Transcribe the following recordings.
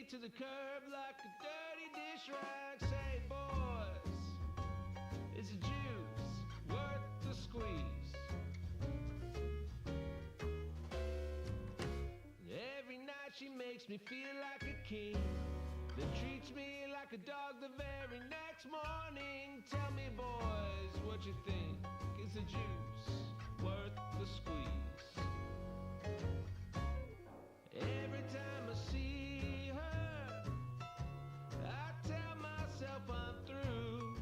to the curb like a dirty dish rag. Say, boys, is the juice worth the squeeze? Every night she makes me feel like a king, then treats me like a dog the very next morning. Tell me, boys, what you think? Is the juice worth the squeeze? Every time I see her, I tell myself I'm through,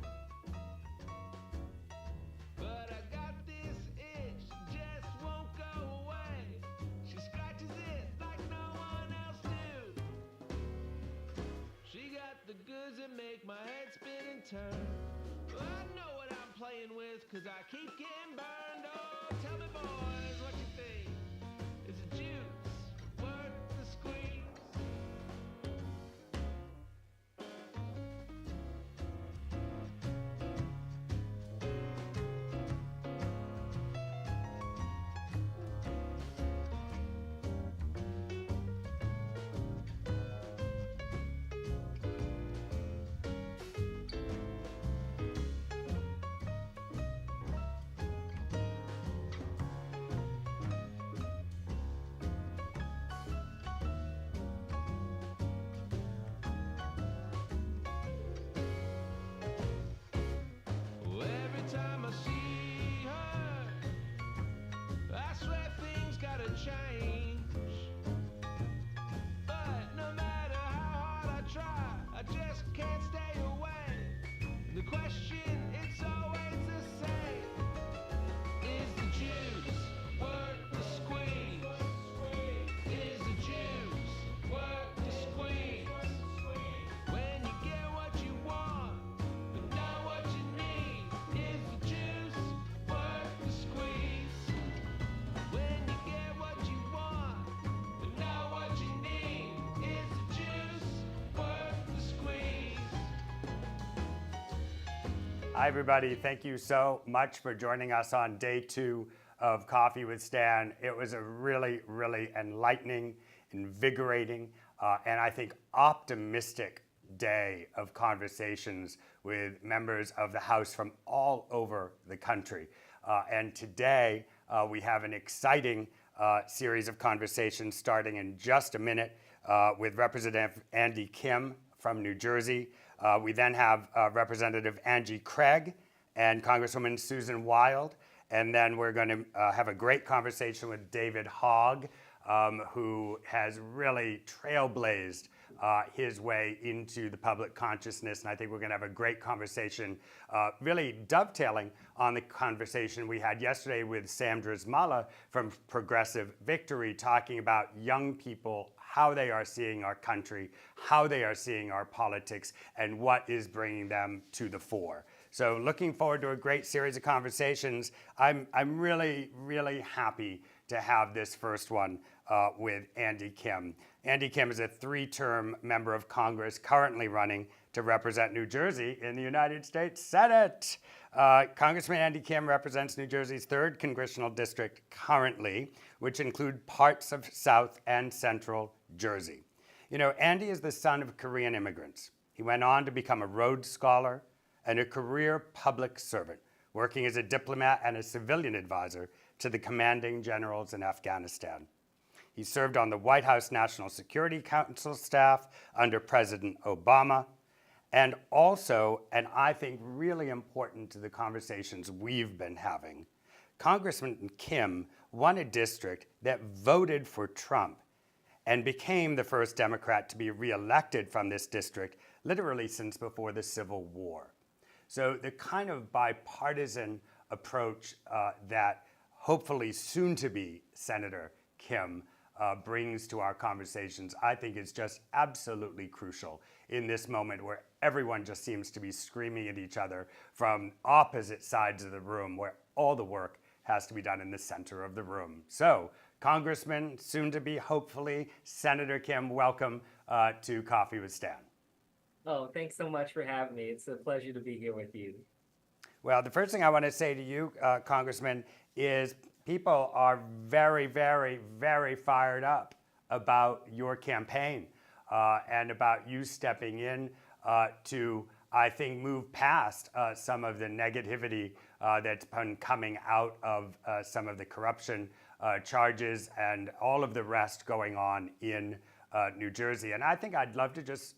but I got this itch, just won't go away. She scratches it like no one else do. She got the goods that make my head spin and turn. Well, I know what I'm playing with, cause I keep getting burned. Oh, tell me, boys, what you think? Is the juice worth the squeeze? Every time I see her, I swear things gotta change. But no matter how hard I try, I just can't stay away. The question, it's always the same. Is the juice worth the squeeze? Is the juice worth the squeeze? When you get what you want, but not what you need. Is the juice worth the squeeze? When you get what you want, but not what you need. Is the juice worth the squeeze? Hi, everybody. Thank you so much for joining us on day 2 of Coffee with Stan. It was a really, really enlightening, invigorating, and I think optimistic day of conversations with members of the House from all over the country. And today we have an exciting series of conversations starting in just a minute with Representative Andy Kim from New Jersey. We then have Representative Angie Craig and Congresswoman Susan Wild. And then we're going to have a great conversation with David Hogg, who has really trailblazed his way into the public consciousness. And I think we're going to have a great conversation, really dovetailing on the conversation we had yesterday with Sam Drismala from Progressive Victory, talking about young people, how they are seeing our country, how they are seeing our politics, and what is bringing them to the fore. So looking forward to a great series of conversations. I'm really, really happy to have this first one with Andy Kim. Andy Kim is a 3-term member of Congress currently running to represent New Jersey in the United States Senate. Congressman Andy Kim represents New Jersey's 3rd congressional district currently, which include parts of South and Central Jersey. You know, Andy is the son of Korean immigrants. He went on to become a Rhodes Scholar and a career public servant, working as a diplomat and a civilian advisor to the commanding generals in Afghanistan. He served on the White House National Security Council staff under President Obama, and also, and I think really important to the conversations we've been having, Congressman Kim won a district that voted for Trump and became the first Democrat to be reelected from this district literally since before the Civil War. So the kind of bipartisan approach that hopefully soon-to-be Senator Kim brings to our conversations, I think is just absolutely crucial in this moment where everyone just seems to be screaming at each other from opposite sides of the room, where all the work has to be done in the center of the room. So, Congressman, soon-to-be, hopefully, Senator Kim, welcome to Coffee with Stan. Oh, thanks so much for having me. It's a pleasure to be here with you. Well, the first thing I want to say to you, Congressman, is people are very, very, very fired up about your campaign. and about you stepping in to, I think, move past some of the negativity that's been coming out of some of the corruption charges and all of the rest going on in New Jersey. And I think I'd love to just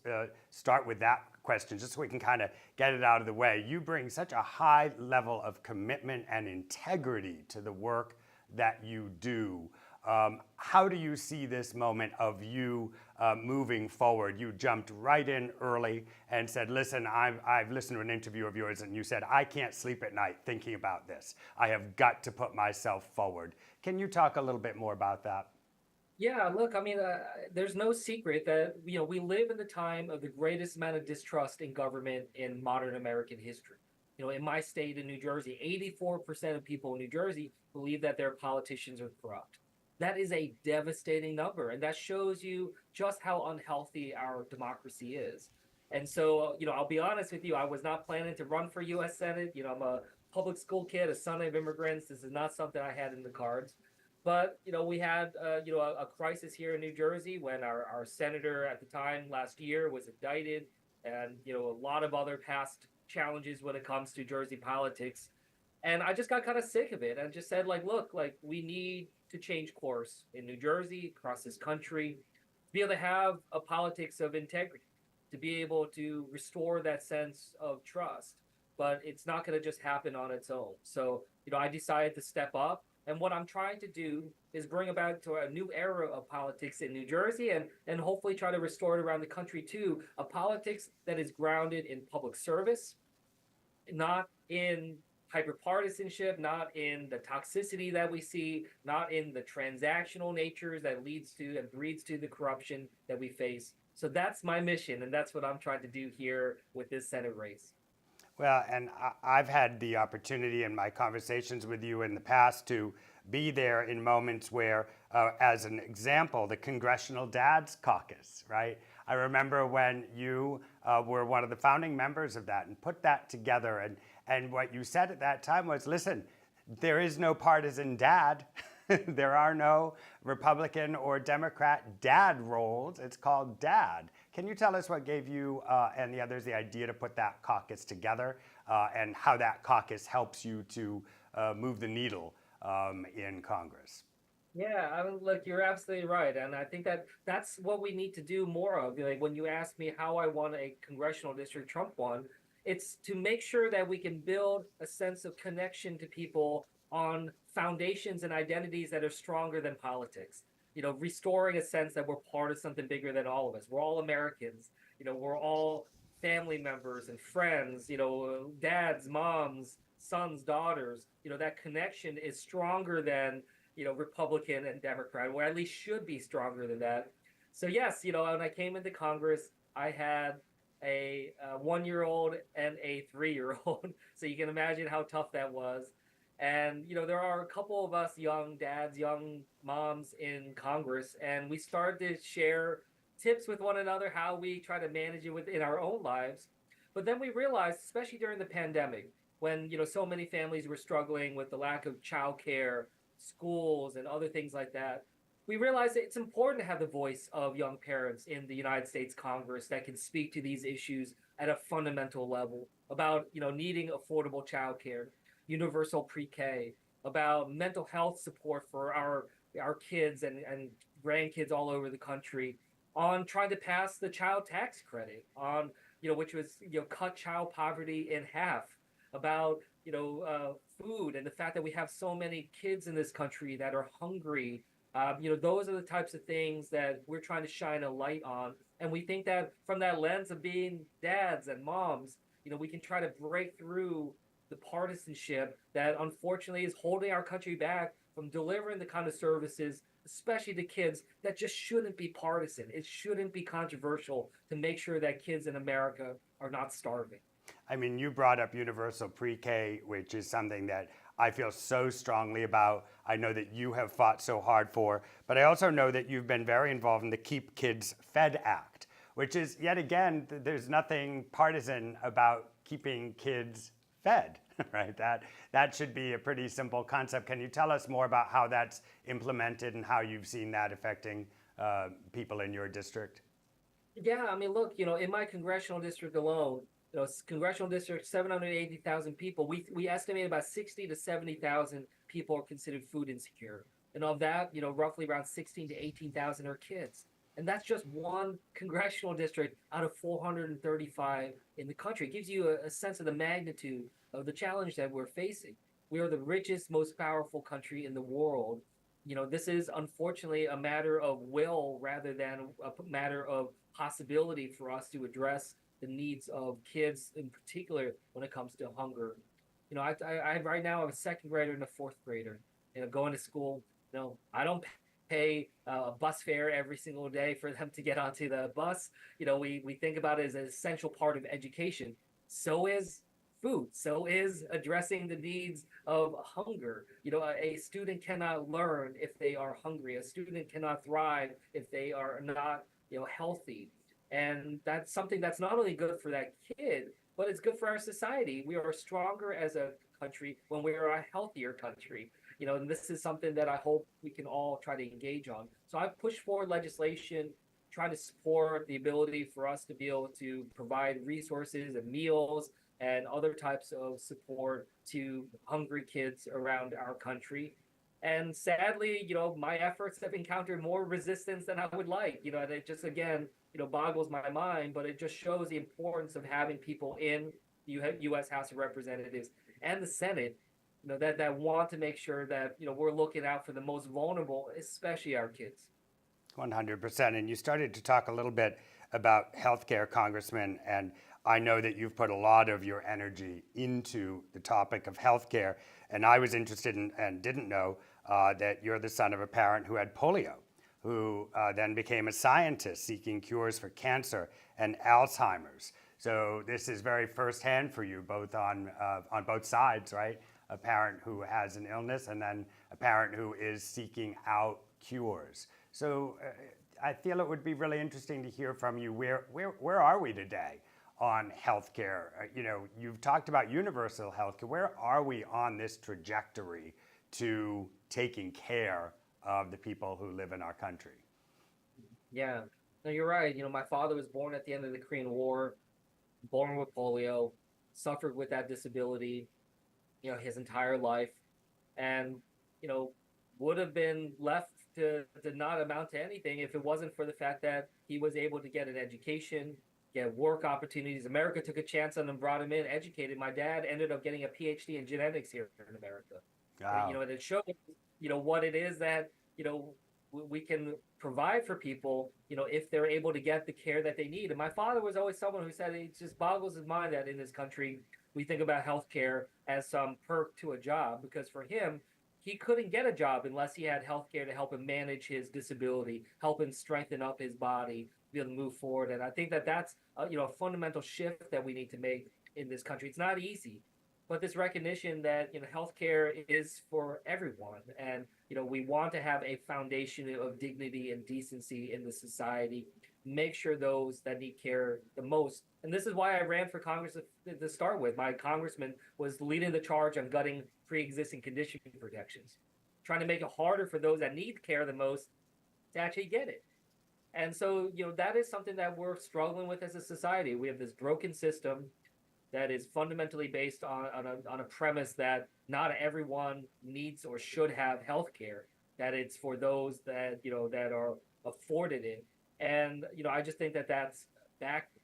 start with that question, just so we can kind of get it out of the way. You bring such a high level of commitment and integrity to the work that you do. How do you see this moment of you moving forward? You jumped right in early and said, listen, I've listened to an interview of yours and you said, I can't sleep at night thinking about this. I have got to put myself forward. Can you talk a little bit more about that? Yeah, look, I mean, there's no secret that, we live in the time of the greatest amount of distrust in government in modern American history. In my state in New Jersey, 84% of people in New Jersey believe that their politicians are corrupt. That is a devastating number, and that shows you just how unhealthy our democracy is. And so, I'll be honest with you, I was not planning to run for U.S. Senate. I'm a public school kid, a son of immigrants. This is not something I had in the cards. But, we had, a crisis here in New Jersey when our senator at the time last year was indicted, and, a lot of other past challenges when it comes to Jersey politics. And I just got kind of sick of it and just said, look, we need to change course in New Jersey, across this country, to be able to have a politics of integrity, to be able to restore that sense of trust. But it's not going to just happen on its own. So, I decided to step up. And what I'm trying to do is bring about to a new era of politics in New Jersey and hopefully try to restore it around the country too, a politics that is grounded in public service, not in hyperpartisanship, not in the toxicity that we see, not in the transactional natures that leads to and breeds to the corruption that we face. So that's my mission, and that's what I'm trying to do here with this Senate race. Well, and I've had the opportunity in my conversations with you in the past to be there in moments where, as an example, the Congressional Dads Caucus, right? I remember when you were one of the founding members of that and put that together. And what you said at that time was, listen, there is no partisan dad. There are no Republican or Democrat dad roles. It's called dad. Can you tell us what gave you and the others the idea to put that caucus together and how that caucus helps you to move the needle in Congress? Yeah, I mean, look, you're absolutely right. And I think that's what we need to do more of. When you ask me how I won a congressional district Trump won, it's to make sure that we can build a sense of connection to people on foundations and identities that are stronger than politics. Restoring a sense that we're part of something bigger than all of us. We're all Americans. We're all family members and friends, dads, moms, sons, daughters. That connection is stronger than, Republican and Democrat, or at least should be stronger than that. So yes, when I came into Congress, I had a 1-year-old and a 3-year-old. So you can imagine how tough that was. And, there are a couple of us young dads, young moms in Congress, and we started to share tips with one another, how we try to manage it within our own lives. But then we realized, especially during the pandemic, when, so many families were struggling with the lack of childcare, schools, and other things like that, we realized that it's important to have the voice of young parents in the United States Congress that can speak to these issues at a fundamental level about, needing affordable childcare, universal pre-K, about mental health support for our kids and grandkids all over the country, on trying to pass the child tax credit, on which was cut child poverty in half, about food and the fact that we have so many kids in this country that are hungry. Those are the types of things that we're trying to shine a light on, and we think that from that lens of being dads and moms, we can try to break through the partisanship that unfortunately is holding our country back from delivering the kind of services, especially to kids, that just shouldn't be partisan. It shouldn't be controversial to make sure that kids in America are not starving. I mean, you brought up universal pre-K, which is something that I feel so strongly about. I know that you have fought so hard for, but I also know that you've been very involved in the Keep Kids Fed Act, which is, yet again, there's nothing partisan about keeping kids fed, right? That should be a pretty simple concept. Can you tell us more about how that's implemented and how you've seen that affecting people in your district? Yeah, I mean, look, in my congressional district alone, congressional district, 780,000 people, we estimate about 60 to 70,000 people are considered food insecure. And of that, roughly around 16 to 18,000 are kids. And that's just one congressional district out of 435 in the country. It gives you a sense of the magnitude of the challenge that we're facing. We are the richest, most powerful country in the world. This is unfortunately a matter of will rather than a matter of possibility for us to address the needs of kids in particular when it comes to hunger. I right now I'm a second grader and a fourth grader. Going to school. I don't pay a bus fare every single day for them to get onto the bus. We think about it as an essential part of education. So is food. So is addressing the needs of hunger. A student cannot learn if they are hungry. A student cannot thrive if they are not, healthy. And that's something that's not only good for that kid, but it's good for our society. We are stronger as a country when we are a healthier country. And this is something that I hope we can all try to engage on. So I've pushed forward legislation trying to support the ability for us to be able to provide resources and meals and other types of support to hungry kids around our country. And sadly, my efforts have encountered more resistance than I would like. And it just again, boggles my mind, but it just shows the importance of having people in the U.S. House of Representatives and the Senate, that want to make sure that we're looking out for the most vulnerable, especially our kids. 100%. And you started to talk a little bit about healthcare, Congressman, and I know that you've put a lot of your energy into the topic of healthcare. And I was interested in and didn't know that you're the son of a parent who had polio, who then became a scientist seeking cures for cancer and Alzheimer's. So this is very firsthand for you, both on both sides, right? A parent who has an illness and then a parent who is seeking out cures. So I feel it would be really interesting to hear from you. Where are we today on healthcare? You've talked about universal healthcare. Where are we on this trajectory to taking care of the people who live in our country? Yeah, no, you're right. My father was born at the end of the Korean War, born with polio, suffered with that disability, his entire life, and you know would have been left to not amount to anything if it wasn't for the fact that he was able to get an education, get work opportunities. America took a chance on him, brought him in, educated. My dad ended up getting a PhD in genetics here in America. Wow. And it shows what it is that we can provide for people, if they're able to get the care that they need. And my father was always someone who said it just boggles his mind that in this country we think about healthcare as some perk to a job, because for him, he couldn't get a job unless he had healthcare to help him manage his disability, help him strengthen up his body, be able to move forward. And I think that that's a fundamental shift that we need to make in this country. It's not easy, but this recognition that healthcare is for everyone, and we want to have a foundation of dignity and decency in the society. Make sure those that need care the most, and this is why I ran for Congress to start with. My congressman was leading the charge on gutting pre-existing condition protections, trying to make it harder for those that need care the most to actually get it. And so, that is something that we're struggling with as a society. We have this broken system that is fundamentally based on a premise that not everyone needs or should have health care, that it's for those that, that are afforded it. And, I just think that that's backwards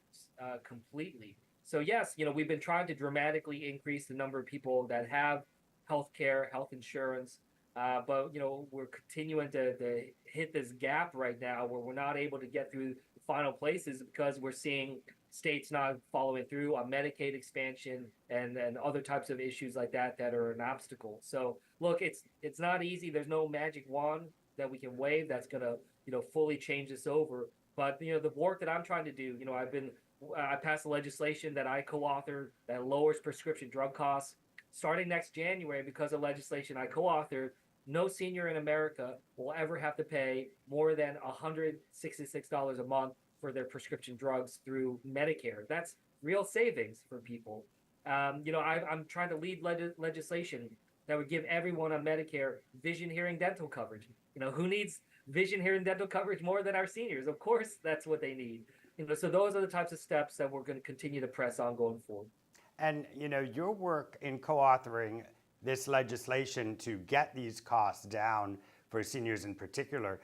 completely. So, yes, we've been trying to dramatically increase the number of people that have health care, health insurance. But we're continuing to hit this gap right now where we're not able to get through the final places because we're seeing states not following through on Medicaid expansion and other types of issues like that are an obstacle. So look, it's not easy. There's no magic wand that we can wave that's gonna fully change this over. But the work that I'm trying to do, I passed a legislation that I co-authored that lowers prescription drug costs starting next January. Because of legislation I co-authored, no senior in America will ever have to pay more than $166 a month for their prescription drugs through Medicare. That's real savings for people. I'm trying to lead legislation that would give everyone on Medicare vision, hearing, dental coverage. Who needs vision, hearing, dental coverage more than our seniors? Of course, that's what they need. So those are the types of steps that we're going to continue to press on going forward. And your work in co-authoring this legislation to get these costs down for seniors in particular,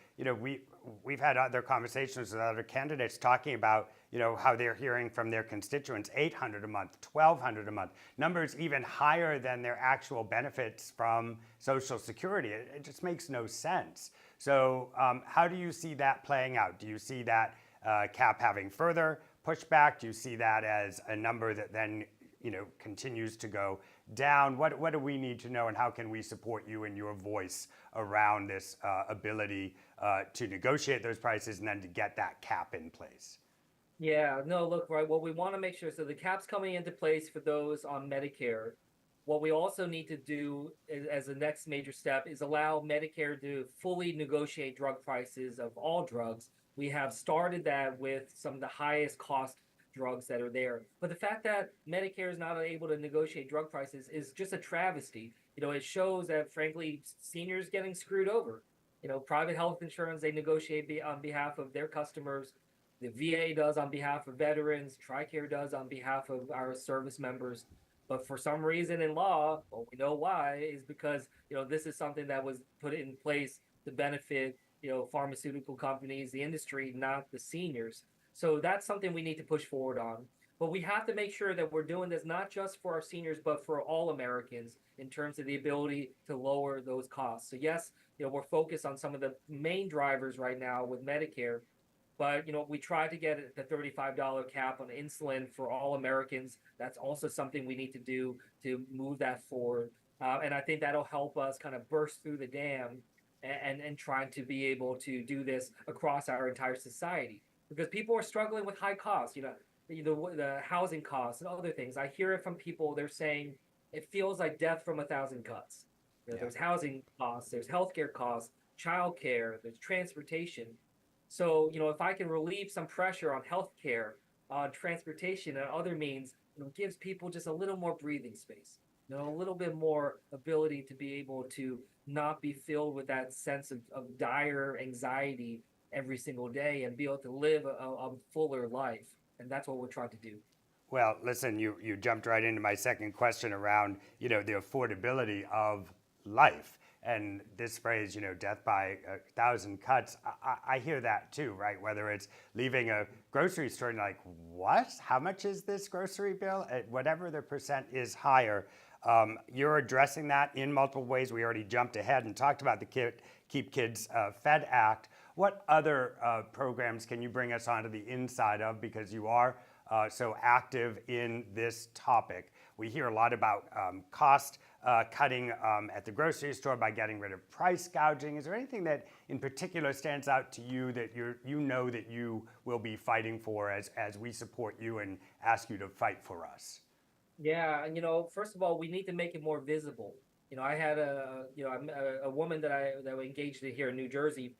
we've had other conversations with other candidates talking about how they're hearing from their constituents 800 a month, 1200 a month, numbers even higher than their actual benefits from Social Security. It just makes no sense. So how do you see that playing out? Do you see that cap having further pushback? Do you see that as a number that then continues to go down? What do we need to know, and how can we support you and your voice around this ability to negotiate those prices and then to get that cap in place? Yeah, no, look, right. What we want to make sure, so the cap's coming into place for those on Medicare. What we also need to do as the next major step is allow Medicare to fully negotiate drug prices of all drugs. We have started that with some of the highest cost drugs that are there. But the fact that Medicare is not able to negotiate drug prices is just a travesty. It shows that, frankly, seniors getting screwed over. Private health insurance, they negotiate on behalf of their customers. The VA does on behalf of veterans. TRICARE does on behalf of our service members. But for some reason in law, well, we know why, is because, this is something that was put in place to benefit, pharmaceutical companies, the industry, not the seniors. So that's something we need to push forward on. But we have to make sure that we're doing this not just for our seniors, but for all Americans in terms of the ability to lower those costs. So yes, we're focused on some of the main drivers right now with Medicare, but we tried to get the $35 cap on insulin for all Americans. That's also something we need to do to move that forward. And I think that'll help us kind of burst through the dam and trying to be able to do this across our entire society. Because people are struggling with high costs, the housing costs and other things. I hear it from people. They're saying it feels like death from a thousand cuts. There's housing costs, there's healthcare costs, childcare, there's transportation. So, if I can relieve some pressure on healthcare, on transportation, and other means, it gives people just a little more breathing space, a little bit more ability to be able to not be filled with that sense of dire anxiety every single day and be able to live a fuller life. And that's what we're trying to do. Well, listen, you jumped right into my second question around, the affordability of life. And this phrase, death by a thousand cuts, I hear that too, right? Whether it's leaving a grocery store and like, what? How much is this grocery bill? Whatever the percent is higher. You're addressing that in multiple ways. We already jumped ahead and talked about the Keep Kids Fed Act. What other programs can you bring us onto the inside of, because you are so active in this topic? We hear a lot about cost cutting at the grocery store by getting rid of price gouging. Is there anything that in particular stands out to you that that you will be fighting for as we support you and ask you to fight for us? Yeah, and first of all, we need to make it more visible. I had a woman that we engaged in here in New Jersey,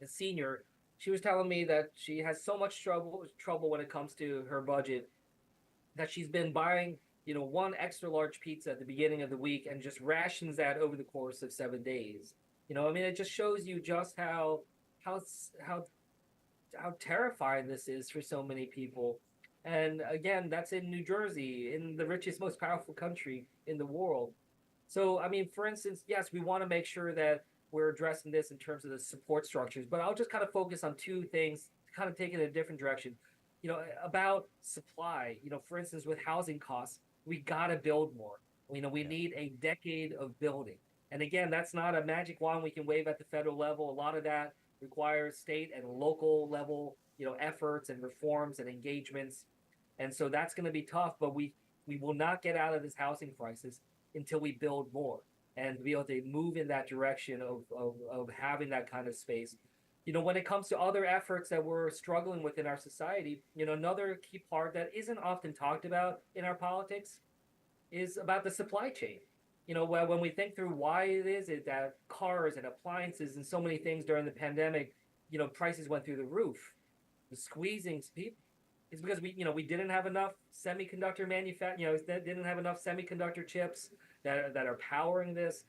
a senior. She was telling me that she has so much trouble when it comes to her budget that she's been buying one extra large pizza at the beginning of the week and just rations that over the course of 7 days. It just shows you just how terrifying this is for so many people. And again, that's in New Jersey, in the richest, most powerful country in the world. So, for instance, yes, we want to make sure that we're addressing this in terms of the support structures, but I'll just kind of focus on two things, kind of take it in a different direction. About supply, for instance, with housing costs, we got to build more. We need a decade of building. And again, that's not a magic wand we can wave at the federal level. A lot of that requires state and local level, efforts and reforms and engagements. And so that's going to be tough, but we will not get out of this housing crisis until we build more and be able to move in that direction of having that kind of space. When it comes to other efforts that we're struggling with in our society, another key part that isn't often talked about in our politics is about the supply chain. When we think through why it is that cars and appliances and so many things during the pandemic, prices went through the roof, the squeezing people. It's because we didn't have enough semiconductor didn't have enough semiconductor chips that are powering this.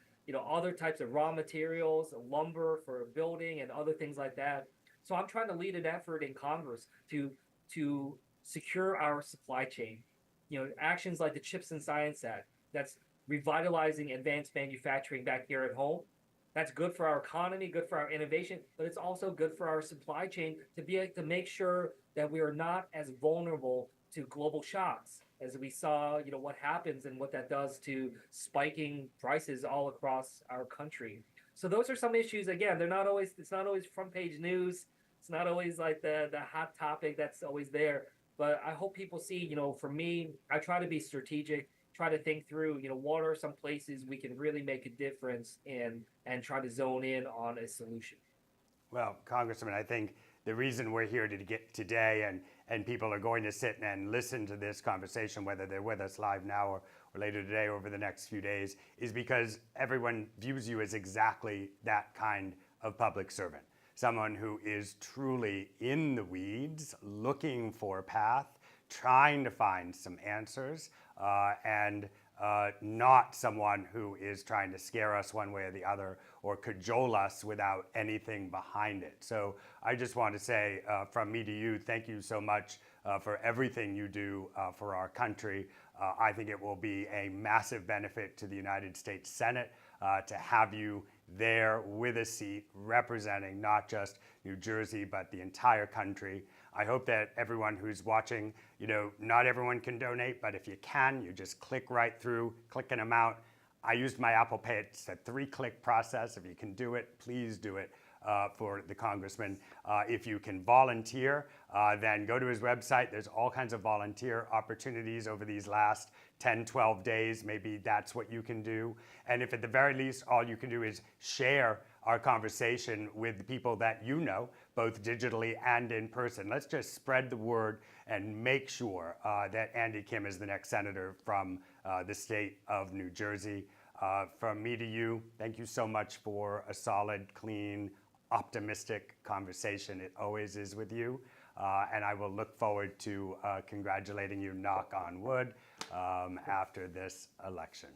Other types of raw materials, lumber for building and other things like that. So I'm trying to lead an effort in Congress to to secure our supply chain. Actions like the Chips and Science Act, that's revitalizing advanced manufacturing back here at home. That's good for our economy, good for our innovation, but it's also good for our supply chain to be able to make sure that we are not as vulnerable to global shocks as we saw, what happens and what that does to spiking prices all across our country. So those are some issues. Again, it's not always front page news. It's not always like the hot topic that's always there. But I hope people see, for me, I try to be strategic, try to think through, what are some places we can really make a difference in and try to zone in on a solution. Well, Congressman, I think the reason we're here to get today and people are going to sit and listen to this conversation, whether they're with us live now or later today or over the next few days, is because everyone views you as exactly that kind of public servant. Someone who is truly in the weeds, looking for a path, trying to find some answers, and not someone who is trying to scare us one way or the other or cajole us without anything behind it. So I just want to say from me to you, thank you so much for everything you do for our country. I think it will be a massive benefit to the United States Senate to have you there with a seat representing not just New Jersey, but the entire country. I hope that everyone who's watching, not everyone can donate, but if you can, you just click right through, click an amount. I used my Apple Pay. It's a 3-click process. If you can do it, please do it for the congressman. If you can volunteer, then go to his website. There's all kinds of volunteer opportunities over these last 10, 12 days. Maybe that's what you can do. And if at the very least, all you can do is share our conversation with the people that you know, both digitally and in person. Let's just spread the word and make sure that Andy Kim is the next senator from the state of New Jersey. From me to you, thank you so much for a solid, clean, optimistic conversation. It always is with you. And I will look forward to congratulating you, knock on wood, after this election.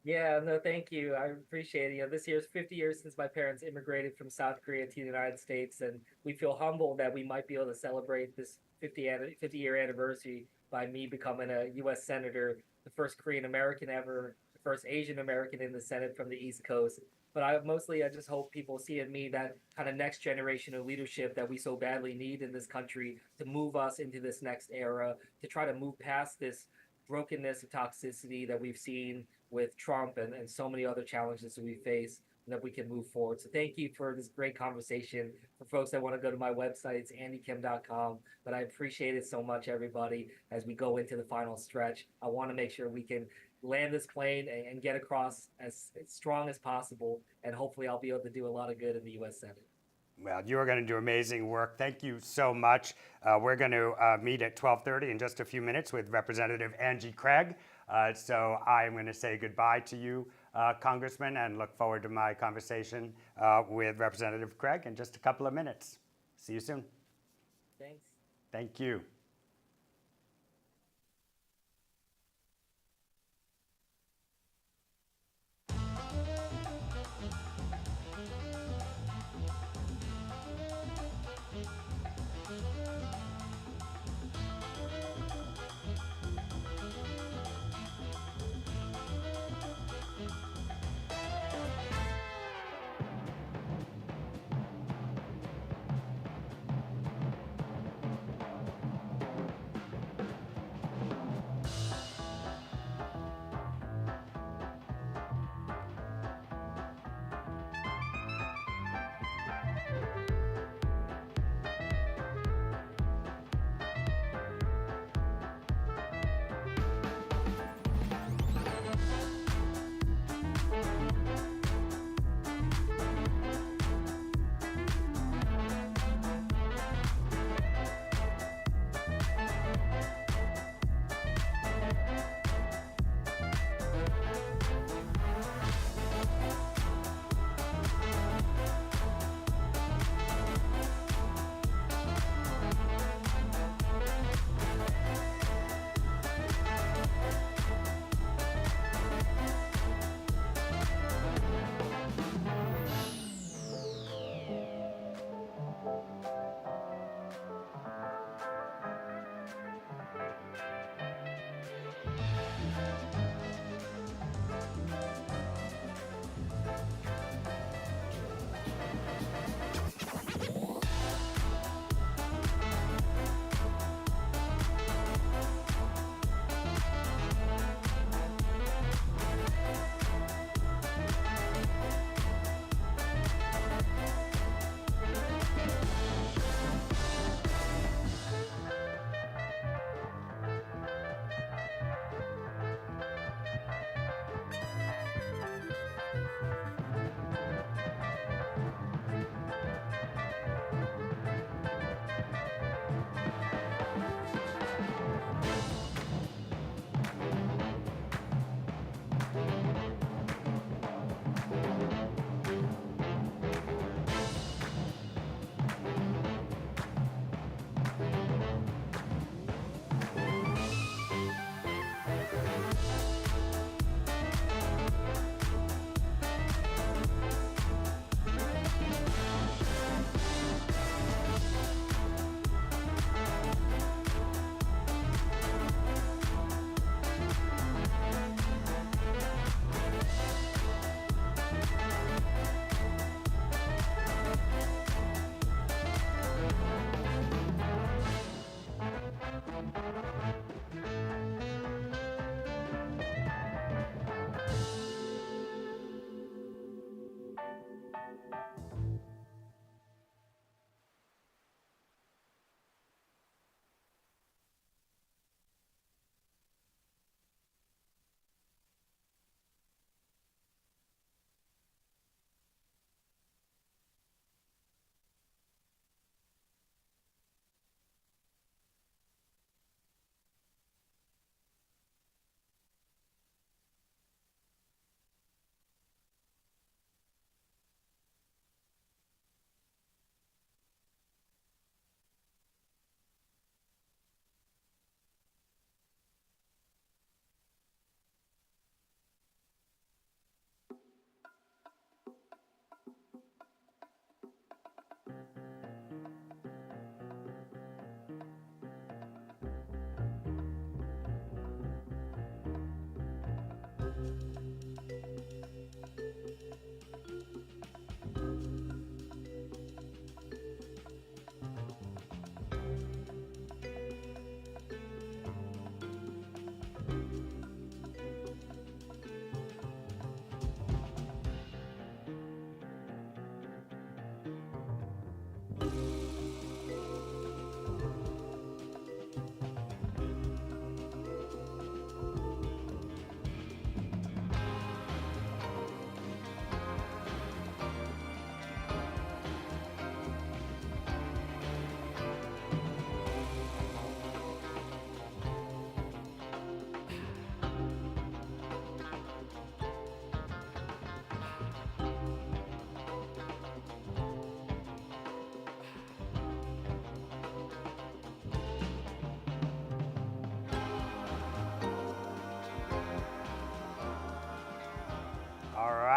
Yeah, no, thank you. I appreciate it. This year's 50 years since my parents immigrated from South Korea to the United States, and we feel humbled that we might be able to celebrate this 50-year anniversary by me becoming a U.S. Senator, the first Korean American ever, the first Asian American in the Senate from the East Coast. But I just hope people see in me that kind of next generation of leadership that we so badly need in this country to move us into this next era, to try to move past this brokenness and toxicity that we've seen with Trump and so many other challenges that we face, and that we can move forward. So thank you for this great conversation. For folks that want to go to my website, it's andykim.com. But I appreciate it so much, everybody, as we go into the final stretch. I want to make sure we can land this plane and get across as strong as possible, and hopefully I'll be able to do a lot of good in the U.S. Senate. Well, you are going to do amazing work. Thank you so much. We're going to meet at 12:30 in just a few minutes with Representative Angie Craig. So I'm going to say goodbye to you, Congressman, and look forward to my conversation with Representative Craig in just a couple of minutes. See you soon. Thanks. Thank you.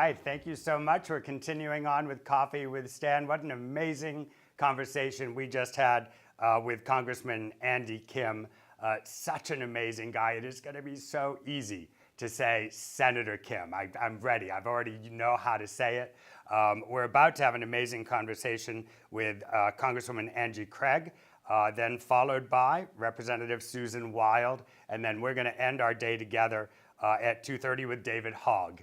right. Thank you so much. We're continuing on with Coffee with Stan. What an amazing conversation we just had with Congressman Andy Kim. Such an amazing guy. It is going to be so easy to say Senator Kim. I'm ready. I've already know how to say it. We're about to have an amazing conversation with Congresswoman Angie Craig, then followed by Representative Susan Wild, and then we're going to end our day together at 2:30 with David Hogg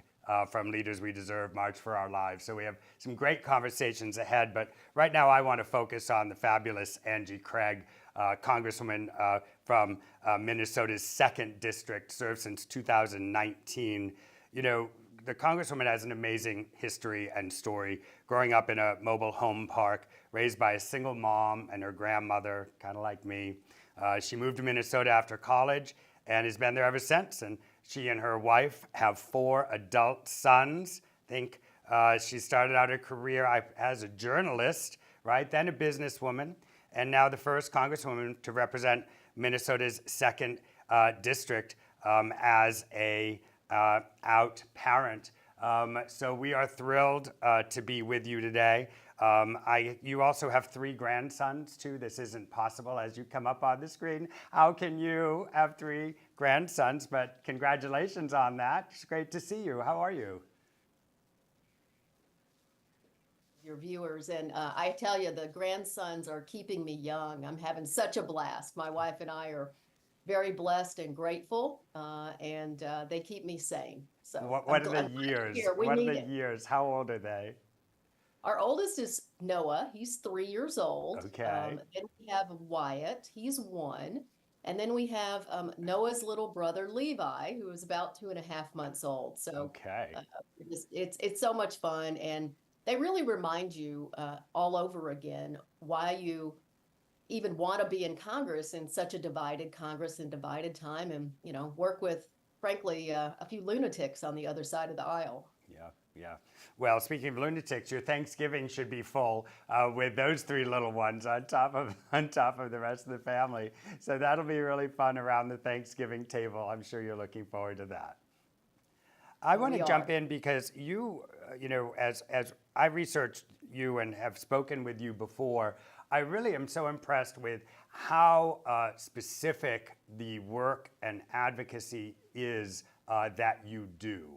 from Leaders We Deserve, March for Our Lives. So we have some great conversations ahead, but right now I want to focus on the fabulous Angie Craig, Congresswoman from Minnesota's 2nd District, served since 2019. You know, the Congresswoman has an amazing history and story. Growing up in a mobile home park, raised by a single mom and her grandmother, kind of like me. She moved to Minnesota after college and has been there ever since. And she and her wife have 4 adult sons. I think she started out her career as a journalist, right? Then a businesswoman, and now the first Congresswoman to represent Minnesota's 2nd District as a out parent. So we are thrilled to be with you today. You also have 3 grandsons too. This isn't possible as you come up on the screen. How can you have 3 grandsons? But congratulations on that. It's great to see you. How are you? Your viewers, and I tell you, the grandsons are keeping me young. I'm having such a blast. My wife and I are very blessed and grateful, and they keep me sane. So what are the years? What are the years? How old are they? Our oldest is Noah. He's 3 years old. Okay. Then we have Wyatt. He's 1. And then we have Noah's little brother Levi, who is about 2.5 months old. So Okay. It's so much fun, and they really remind you all over again why you even want to be in Congress in such a divided Congress and divided time, and work with, frankly, a few lunatics on the other side of the aisle. Yeah. Well, speaking of lunatics, your Thanksgiving should be full with those 3 little ones on top of the rest of the family. So that'll be really fun around the Thanksgiving table. I'm sure you're looking forward to that. I want to jump in because as I researched you and have spoken with you before, I really am so impressed with how specific the work and advocacy is that you do.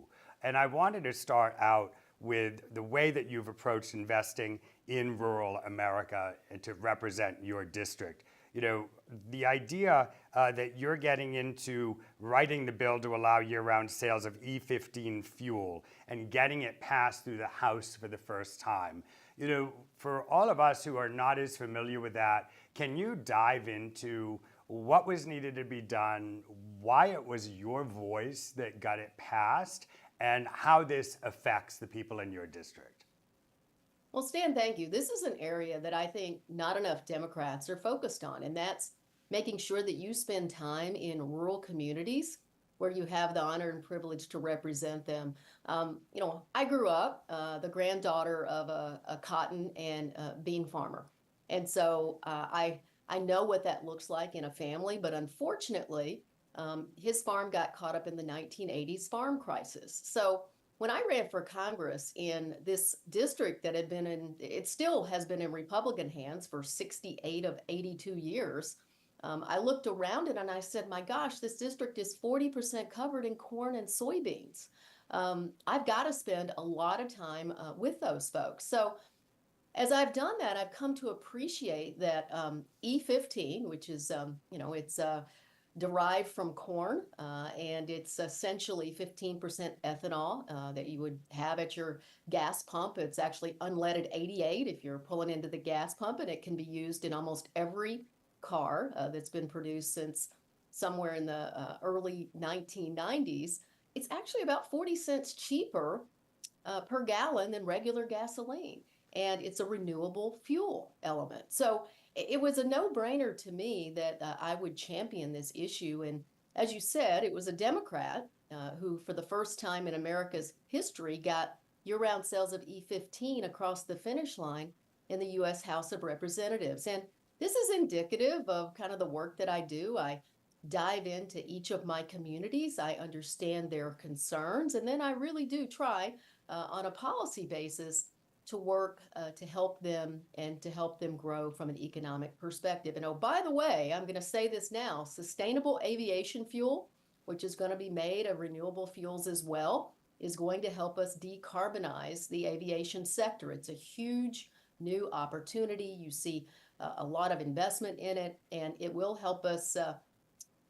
And I wanted to start out with the way that you've approached investing in rural America and to represent your district. The idea that you're getting into writing the bill to allow year-round sales of E15 fuel and getting it passed through the House for the first time. For all of us who are not as familiar with that, can you dive into what was needed to be done, why it was your voice that got it passed, and how this affects the people in your district? Well, Stan, thank you. This is an area that I think not enough Democrats are focused on, and that's making sure that you spend time in rural communities where you have the honor and privilege to represent them. I grew up the granddaughter of a cotton and bean farmer, and so I know what that looks like in a family, but unfortunately, his farm got caught up in the 1980s farm crisis. So when I ran for Congress in this district that it still has been in Republican hands for 68 of 82 years, I looked around it and I said, my gosh, this district is 40% covered in corn and soybeans. I've got to spend a lot of time with those folks. So as I've done that, I've come to appreciate that E15, which is, it's derived from corn, and it's essentially 15% ethanol that you would have at your gas pump. It's actually unleaded 88 if you're pulling into the gas pump, and it can be used in almost every car that's been produced since somewhere in the early 1990s. It's actually about 40 cents cheaper per gallon than regular gasoline, and it's a renewable fuel element. So it was a no-brainer to me that I would champion this issue. And as you said, it was a Democrat who, for the first time in America's history, got year-round sales of E15 across the finish line in the U.S. House of Representatives. And this is indicative of kind of the work that I do. I dive into each of my communities. I understand their concerns, and then I really do try on a policy basis to work to help them and to help them grow from an economic perspective. And oh, by the way, I'm going to say this now, sustainable aviation fuel, which is going to be made of renewable fuels as well, is going to help us decarbonize the aviation sector. It's a huge new opportunity. You see a lot of investment in it, and it will help us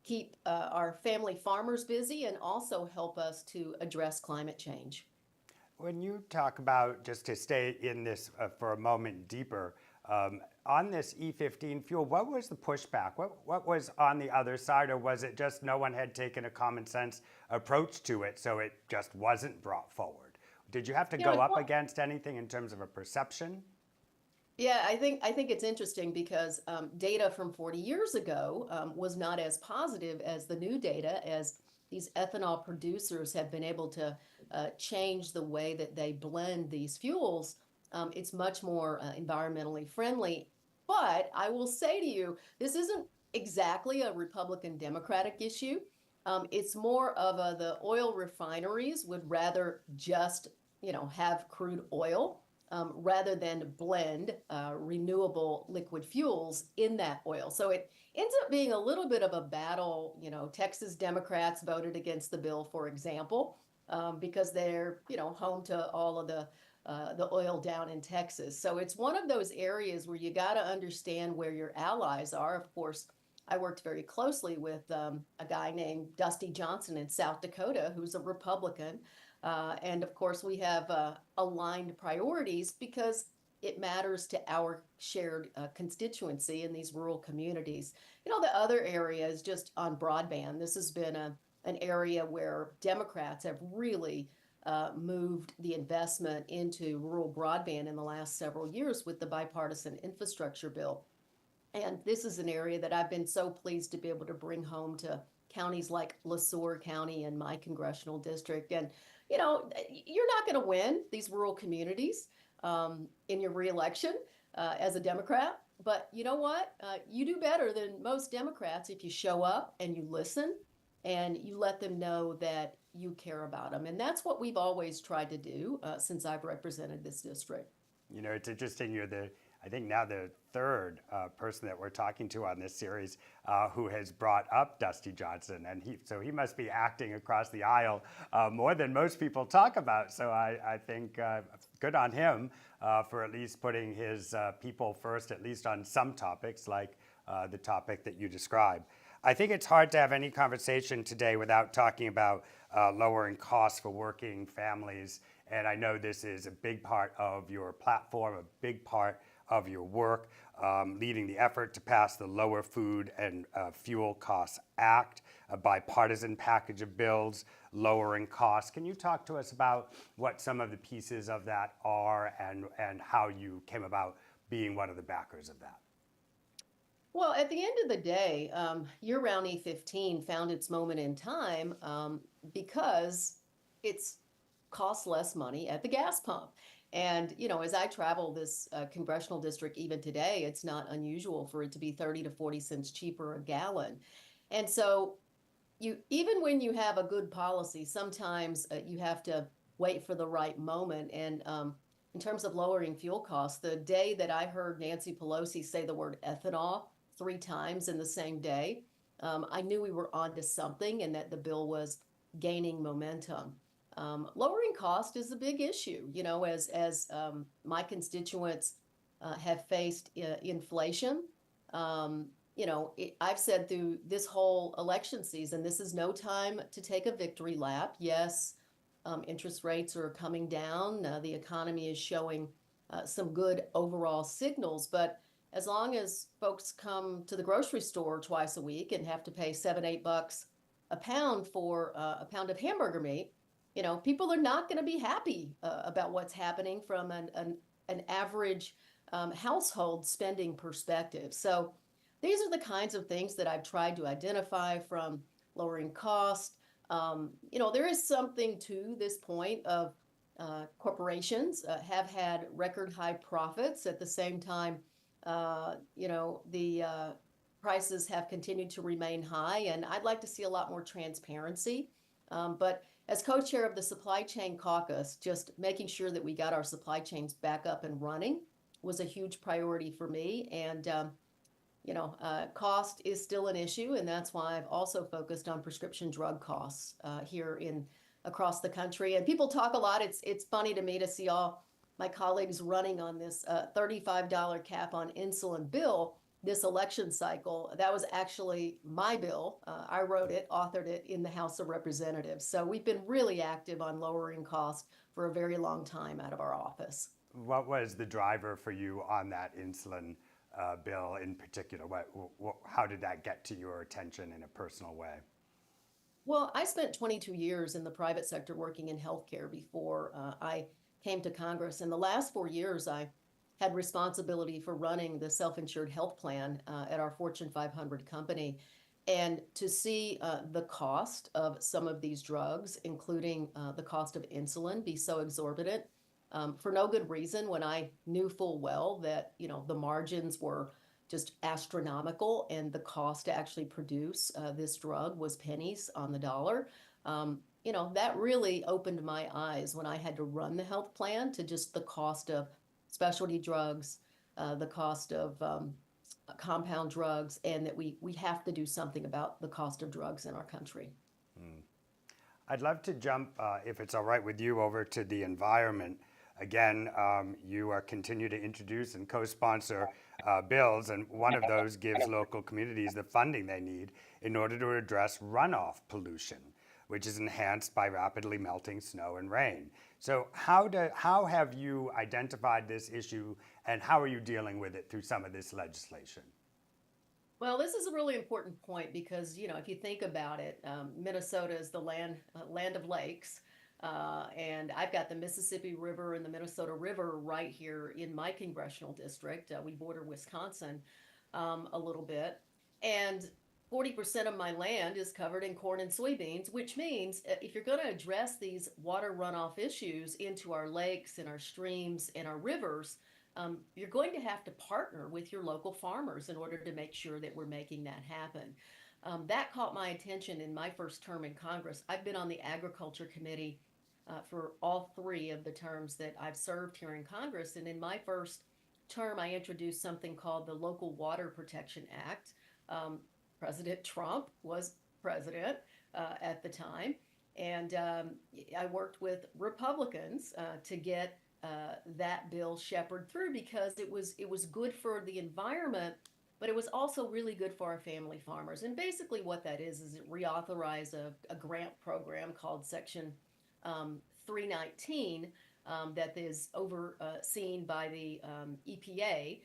keep our family farmers busy and also help us to address climate change. When you talk about, just to stay in this for a moment deeper, on this E15 fuel, what was the pushback? What was on the other side, or was it just no one had taken a common sense approach to it, so it just wasn't brought forward? Did you have to go up against anything in terms of a perception? Yeah, I think it's interesting because data from 40 years ago was not as positive as the new data, as these ethanol producers have been able to change the way that they blend these fuels. It's much more environmentally friendly. But I will say to you, this isn't exactly a Republican Democratic issue. It's more of the oil refineries would rather just, have crude oil rather than blend renewable liquid fuels in that oil. So it ends up being a little bit of a battle. Texas Democrats voted against the bill, for example, because they're, home to all of the oil down in Texas. So it's one of those areas where you got to understand where your allies are. Of course, I worked very closely with a guy named Dusty Johnson in South Dakota, who's a Republican. And of course, we have aligned priorities because it matters to our shared constituency in these rural communities. The other area is just on broadband. This has been an area where Democrats have really moved the investment into rural broadband in the last several years with the bipartisan infrastructure bill. And this is an area that I've been so pleased to be able to bring home to counties like LeSueur County and my congressional district. And, you're not going to win these rural communities in your reelection as a Democrat. But you know what? You do better than most Democrats if you show up and you listen and you let them know that you care about them. And that's what we've always tried to do since I've represented this district. It's interesting. I think now the third person that we're talking to on this series who has brought up Dusty Johnson, and he must be acting across the aisle more than most people talk about. So I think good on him for at least putting his people first, at least on some topics like the topic that you described. I think it's hard to have any conversation today without talking about lowering costs for working families. And I know this is a big part of your platform, a big part of your work, leading the effort to pass the Lower Food and Fuel Costs Act, a bipartisan package of bills lowering costs. Can you talk to us about what some of the pieces of that are and how you came about being one of the backers of that? Well, at the end of the day, year-round E15 found its moment in time because it's costs less money at the gas pump. And, as I travel this congressional district even today, it's not unusual for it to be 30 to 40 cents cheaper a gallon. And so even when you have a good policy, sometimes you have to wait for the right moment. And in terms of lowering fuel costs, the day that I heard Nancy Pelosi say the word ethanol 3 times in the same day, I knew we were onto something and that the bill was gaining momentum. Lowering cost is a big issue, as my constituents have faced inflation. I've said through this whole election season, this is no time to take a victory lap. Yes, interest rates are coming down. The economy is showing some good overall signals, but as long as folks come to the grocery store twice a week and have to pay $7-8 a pound for a pound of hamburger meat, people are not going to be happy about what's happening from an average household spending perspective. So these are the kinds of things that I've tried to identify, from lowering cost. There is something to this point of corporations have had record high profits. At the same time, the prices have continued to remain high, and I'd like to see a lot more transparency. But as co-chair of the Supply Chain Caucus, just making sure that we got our supply chains back up and running was a huge priority for me. And cost is still an issue, and that's why I've also focused on prescription drug costs here in across the country. And people talk a lot. It's funny to me to see all my colleagues running on this $35 cap on insulin bill this election cycle. That was actually my bill. I wrote it, authored it in the House of Representatives. So we've been really active on lowering costs for a very long time out of our office. What was the driver for you on that insulin bill in particular? How did that get to your attention in a personal way? Well, I spent 22 years in the private sector working in healthcare before I came to Congress. In the last 4 years, I had responsibility for running the self-insured health plan at our Fortune 500 company. And to see the cost of some of these drugs, including the cost of insulin, be so exorbitant for no good reason, when I knew full well that the margins were just astronomical and the cost to actually produce this drug was pennies on the dollar. That really opened my eyes when I had to run the health plan to just the cost of specialty drugs, the cost of compound drugs, and that we have to do something about the cost of drugs in our country. I'd love to jump, if it's all right with you, over to the environment. Again, you continue to introduce and co-sponsor bills, and one of those gives local communities the funding they need in order to address runoff pollution, which is enhanced by rapidly melting snow and rain. So how have you identified this issue, and how are you dealing with it through some of this legislation? Well, this is a really important point because, if you think about it, Minnesota is the land of lakes. And I've got the Mississippi River and the Minnesota River right here in my congressional district. We border Wisconsin a little bit. And 40% of my land is covered in corn and soybeans, which means if you're going to address these water runoff issues into our lakes and our streams and our rivers, you're going to have to partner with your local farmers in order to make sure that we're making that happen. That caught my attention in my first term in Congress. I've been on the Agriculture Committee for all three of the terms that I've served here in Congress. And in my first term, I introduced something called the Local Water Protection Act. President Trump was president at the time. And I worked with Republicans to get that bill shepherded through because it was good for the environment, but it was also really good for our family farmers. And basically what that is it reauthorized a grant program called Section 319 that is overseen by the EPA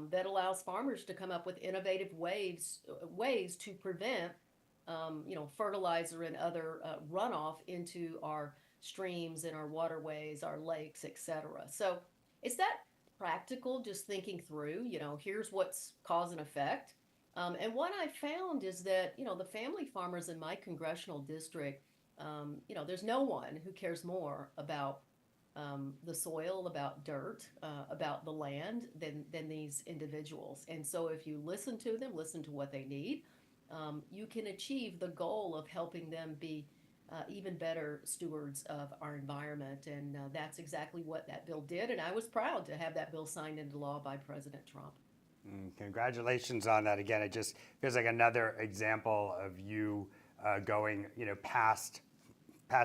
that allows farmers to come up with innovative ways to prevent fertilizer and other runoff into our streams and our waterways, our lakes, etc. So it's that practical, just thinking through, here's what's cause and effect. And what I found is that, the family farmers in my congressional district, there's no one who cares more about the soil, about dirt, about the land than these individuals. And so if you listen to them, listen to what they need, you can achieve the goal of helping them be even better stewards of our environment. And that's exactly what that bill did. And I was proud to have that bill signed into law by President Trump. Congratulations on that. Again, it just feels like another example of you going, past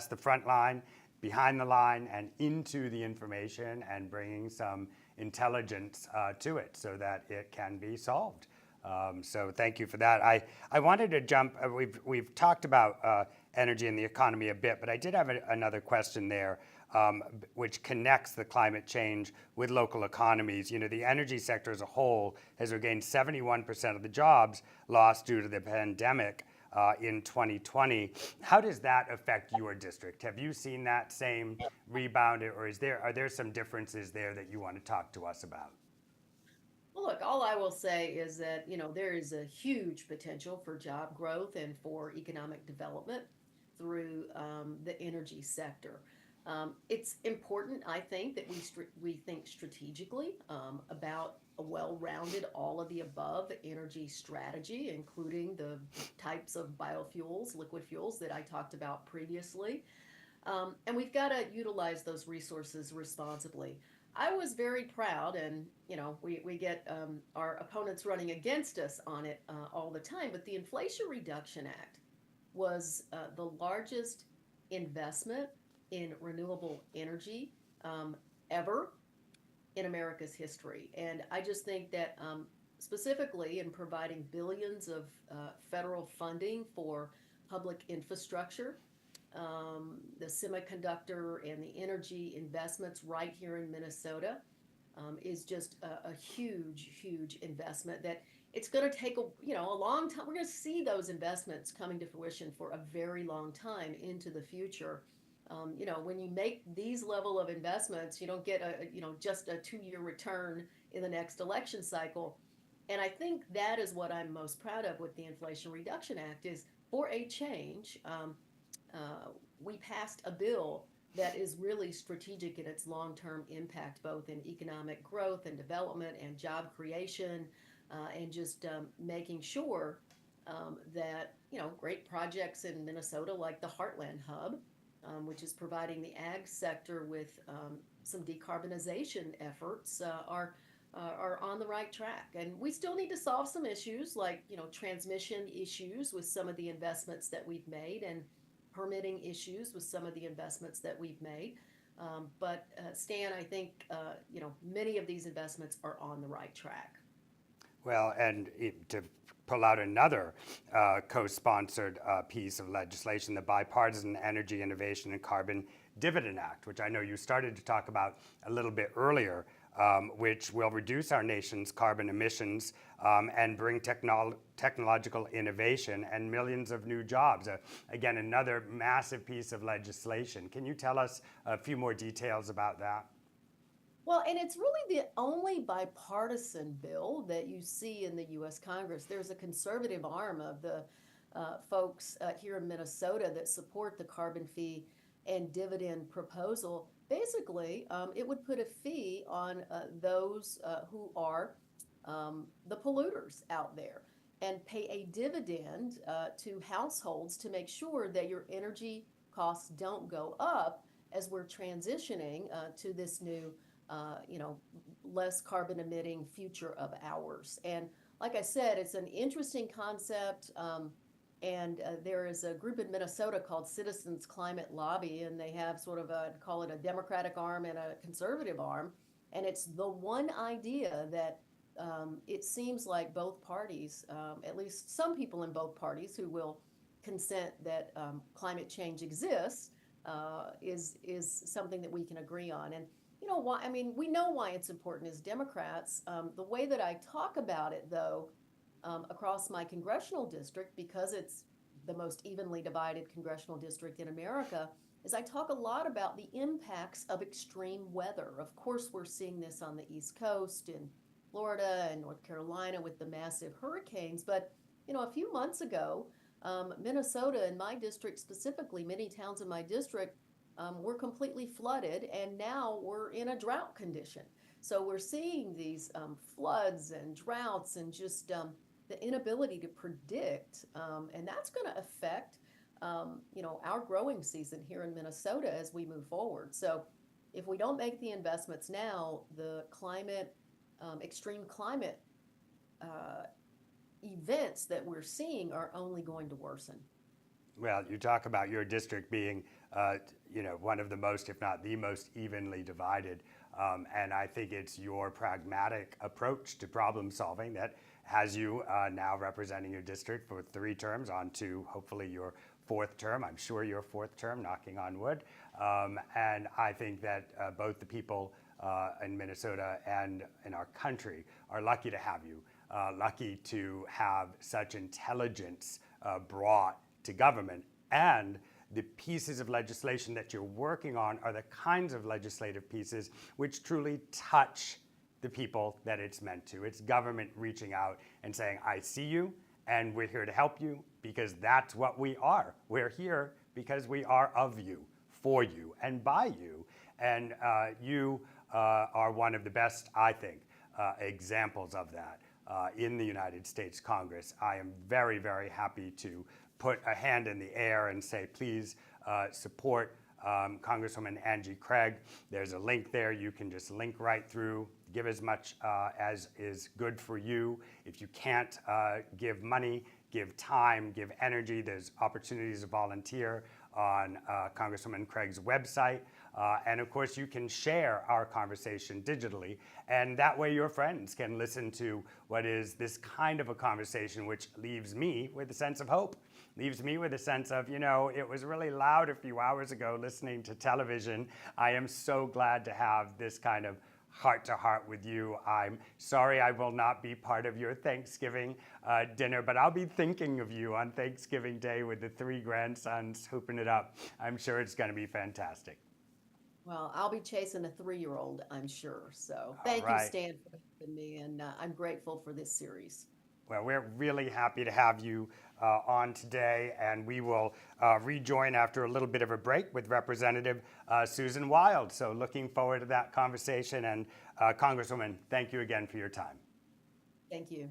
the front line, behind the line, and into the information and bringing some intelligence to it so that it can be solved. So thank you for that. I wanted to jump. We've talked about energy and the economy a bit, but I did have another question there, which connects the climate change with local economies. The energy sector as a whole has regained 71% of the jobs lost due to the pandemic in 2020. How does that affect your district? Have you seen that same rebound, or are there some differences there that you want to talk to us about? Well, look, all I will say is that, there is a huge potential for job growth and for economic development through the energy sector. It's important, I think, that we think strategically about a well-rounded, all of the above energy strategy, including the types of biofuels, liquid fuels that I talked about previously. And we've got to utilize those resources responsibly. I was very proud, and we get our opponents running against us on it all the time. But the Inflation Reduction Act was the largest investment in renewable energy ever in America's history. And I just think that specifically in providing billions of federal funding for public infrastructure, the semiconductor and the energy investments right here in Minnesota is just a huge, huge investment that it's going to take a long time. We're going to see those investments coming to fruition for a very long time into the future. When you make these level of investments, you don't get just a 2-year return in the next election cycle. And I think that is what I'm most proud of with the Inflation Reduction Act is for a change. We passed a bill that is really strategic in its long-term impact, both in economic growth and development and job creation, and just making sure that great projects in Minnesota like the Heartland Hub, which is providing the ag sector with some decarbonization efforts, are on the right track. And we still need to solve some issues like transmission issues with some of the investments that we've made, and permitting issues with some of the investments that we've made. But Stan, I think many of these investments are on the right track. Well, and to pull out another co-sponsored piece of legislation, the Bipartisan Energy Innovation and Carbon Dividend Act, which I know you started to talk about a little bit earlier, which will reduce our nation's carbon emissions and bring technological innovation and millions of new jobs. Again, another massive piece of legislation. Can you tell us a few more details about that? Well, and it's really the only bipartisan bill that you see in the U.S. Congress. There's a conservative arm of the folks here in Minnesota that support the carbon fee and dividend proposal. Basically, it would put a fee on those who are the polluters out there and pay a dividend to households to make sure that your energy costs don't go up as we're transitioning to this new less carbon emitting future of ours. And like I said, it's an interesting concept. And there is a group in Minnesota called Citizens Climate Lobby, and they have sort of call it a Democratic arm and a conservative arm. And it's the one idea that it seems like both parties, at least some people in both parties who will consent that climate change exists, is something that we can agree on. And why? I mean, we know why it's important as Democrats. The way that I talk about it, though, across my congressional district, because it's the most evenly divided congressional district in America, is I talk a lot about the impacts of extreme weather. Of course, we're seeing this on the East Coast in Florida and North Carolina with the massive hurricanes. But, a few months ago, Minnesota, in my district specifically, many towns in my district, were completely flooded, and now we're in a drought condition. So we're seeing these floods and droughts and just the inability to predict, and that's going to affect, our growing season here in Minnesota as we move forward. So if we don't make the investments now, the extreme climate events that we're seeing are only going to worsen. Well, you talk about your district being, one of the most, if not the most evenly divided. And I think it's your pragmatic approach to problem solving that has you now representing your district for 3 terms on to hopefully your 4th term. I'm sure your 4th term, knocking on wood. And I think that both the people in Minnesota and in our country are lucky to have you, lucky to have such intelligence brought to government. And the pieces of legislation that you're working on are the kinds of legislative pieces which truly touch the people that it's meant to. It's government reaching out and saying, I see you, and we're here to help you, because that's what we are. We're here because we are of you, for you and by you. And you are one of the best, I think, examples of that in the United States Congress. I am very, very happy to put a hand in the air and say, please support Congresswoman Angie Craig. There's a link there. You can just link right through. Give as much as is good for you. If you can't give money, give time, give energy. There's opportunities to volunteer on Congresswoman Craig's website. And of course, you can share our conversation digitally. And that way your friends can listen to what is this kind of a conversation, which leaves me with a sense of hope. Leaves me with a sense of, you know, it was really loud a few hours ago listening to television. I am so glad to have this kind of heart-to-heart with you. I'm sorry I will not be part of your Thanksgiving dinner, but I'll be thinking of you on Thanksgiving Day with the 3 grandsons hooping it up. I'm sure it's going to be fantastic. Well, I'll be chasing a 3-year-old, I'm sure. So thank you, right. Stan, for having me, and I'm grateful for this series. Well, we're really happy to have you on today, and we will rejoin after a little bit of a break with Representative Susan Wild. So looking forward to that conversation. And Congresswoman, thank you again for your time. Thank you.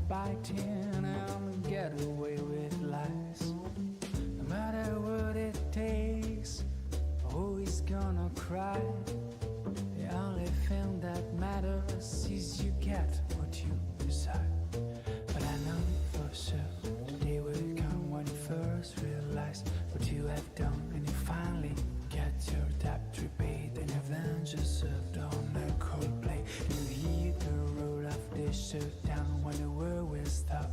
biting and get away with lies. No matter what it takes, who is gonna cry? The only thing that matters is you get what you decide. But I know for sure the day will come when you first realize what you have done, and you finally get your debt repaid and revenge is served on a cold plate. You hear the roll of the shutdown when the world will stop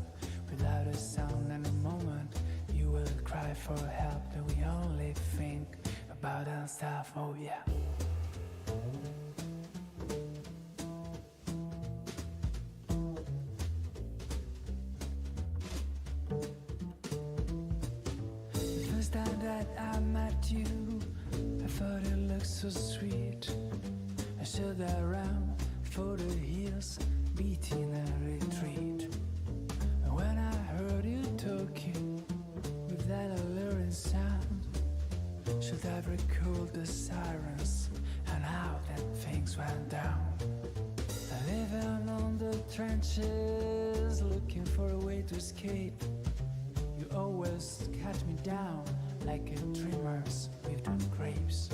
without a sound. And a moment you will cry for help, and we only think about ourselves. Oh yeah. The first time that I met you, I thought it looked so sweet. I stood around for the hills, beating a retreat. And when I heard you talking with that alluring sound, should I recall the sirens and how that things went down? Living on the trenches, looking for a way to escape. You always cut me down like a dreamer's with the grapes.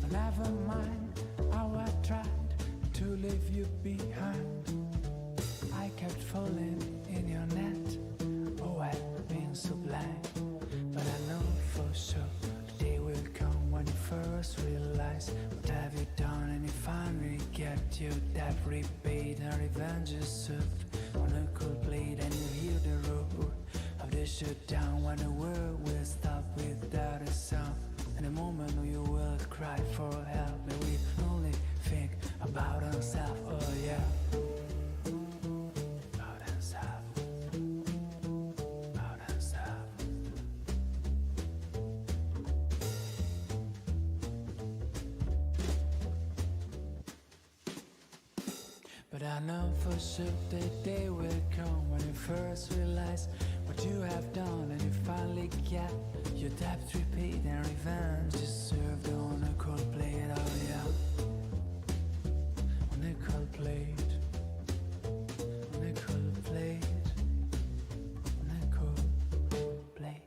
But never mind how I tried to leave you behind. I kept falling in your net. Oh, I've been so blind. But I know for sure the day will come when you first realize what have you done, and you finally get your debt repaid and revenge is served on a cold plate. And you hear the roar of the shutdown when the world will stop without a sound. And the moment you will cry for help, and we only think about ourselves. Oh yeah. About ourselves. About ourselves. But I know for sure the day will come when you first realize what you have done, and you finally get your debt repaid and revenge is served on a cold plate. Oh yeah, on a cold plate, on a cold plate, on a cold plate.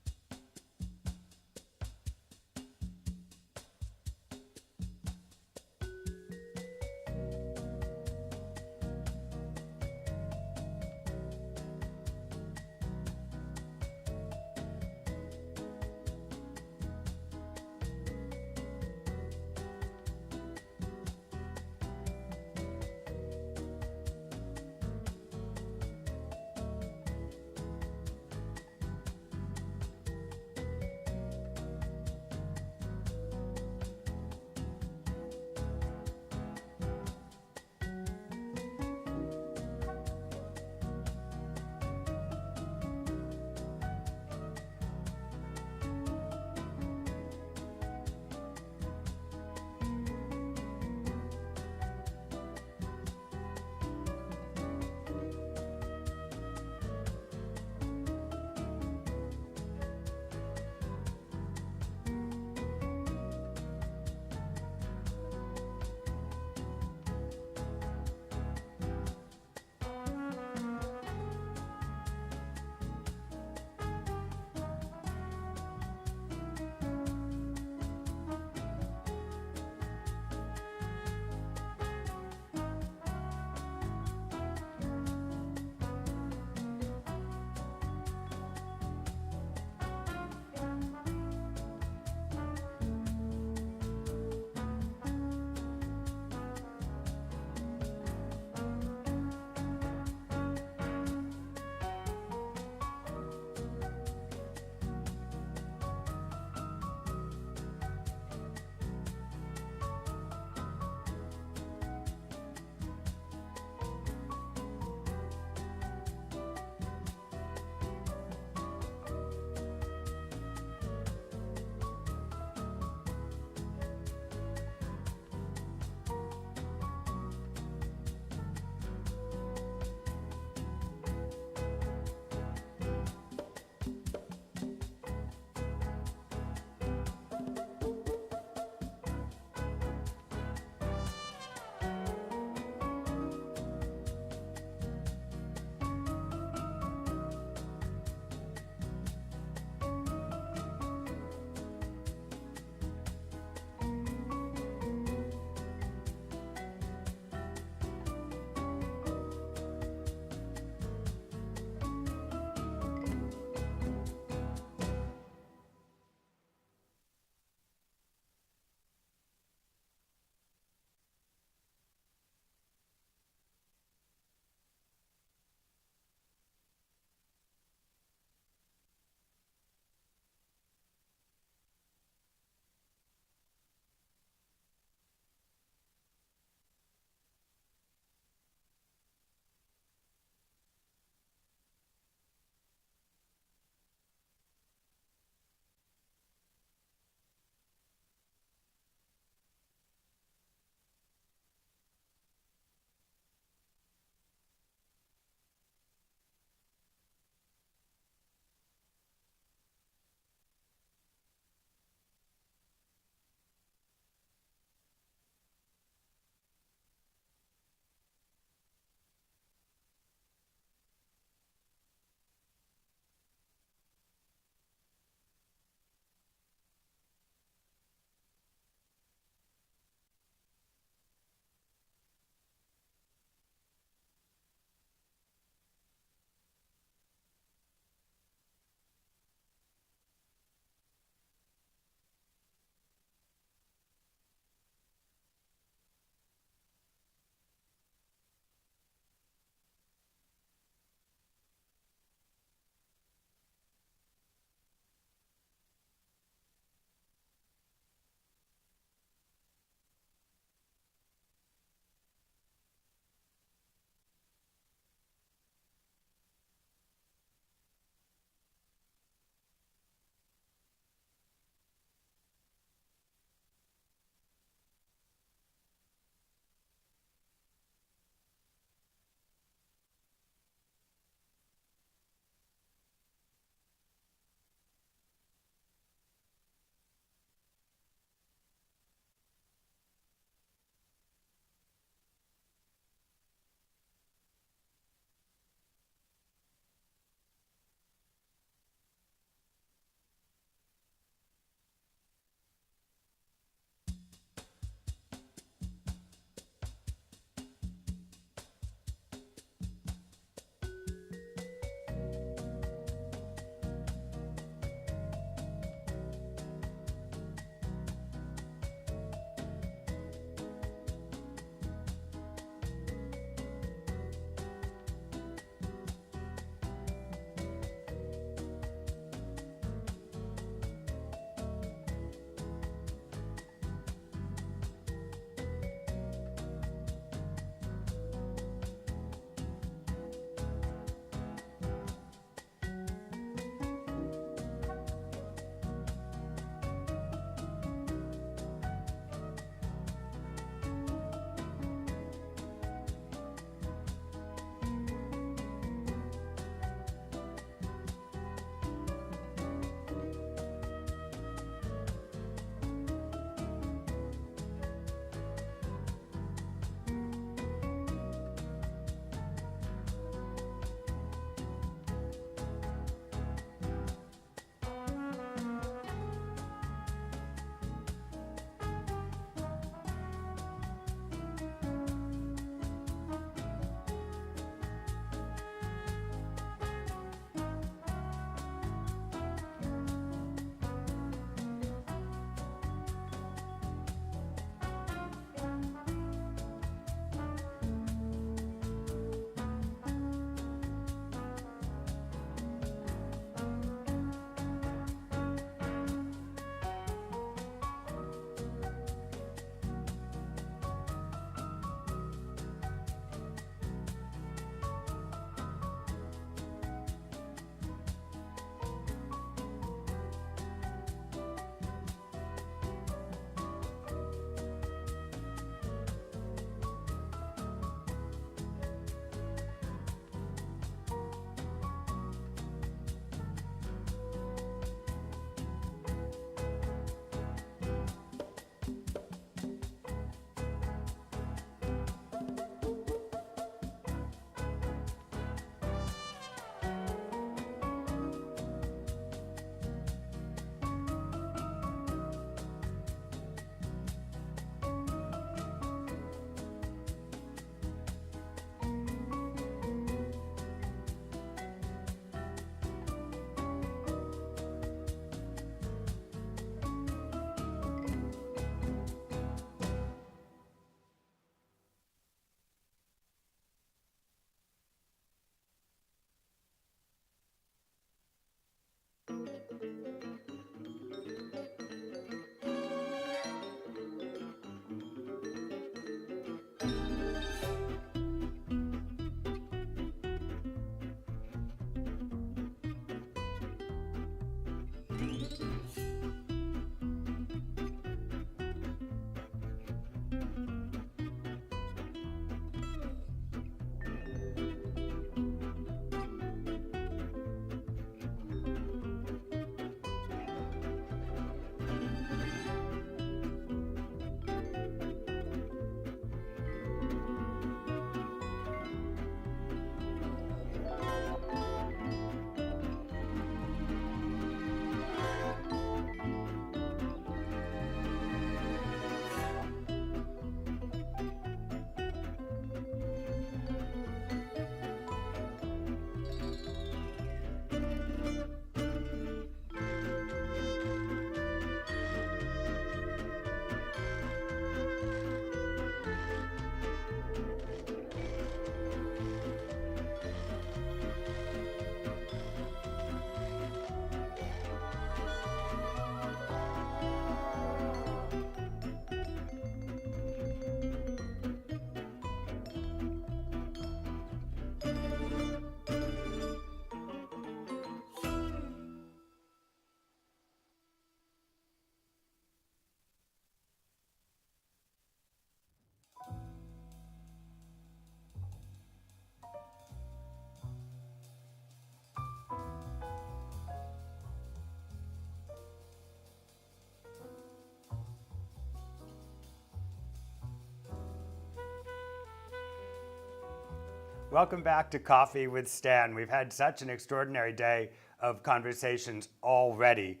Welcome back to Coffee with Stan. We've had such an extraordinary day of conversations already.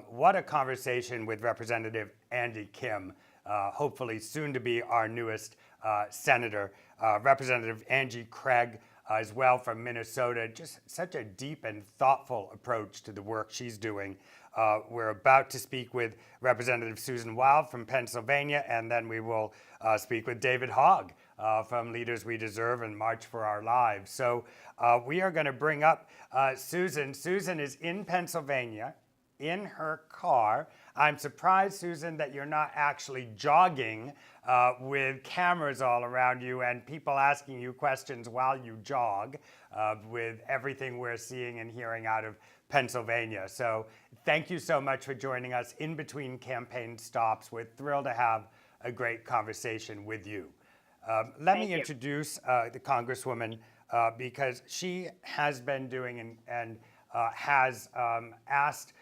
What a conversation with Representative Andy Kim, hopefully soon to be our newest senator. Representative Angie Craig as well from Minnesota. Just such a deep and thoughtful approach to the work she's doing. We're about to speak with Representative Susan Wild from Pennsylvania, and then we will speak with David Hogg from Leaders We Deserve and March for Our Lives. So we are going to bring up Susan. Susan is in Pennsylvania in her car. I'm surprised, Susan, that you're not actually jogging with cameras all around you and people asking you questions while you jog with everything we're seeing and hearing out of Pennsylvania. So thank you so much for joining us in between campaign stops. We're thrilled to have a great conversation with you. Let me introduce the Congresswoman because she has been doing and has asked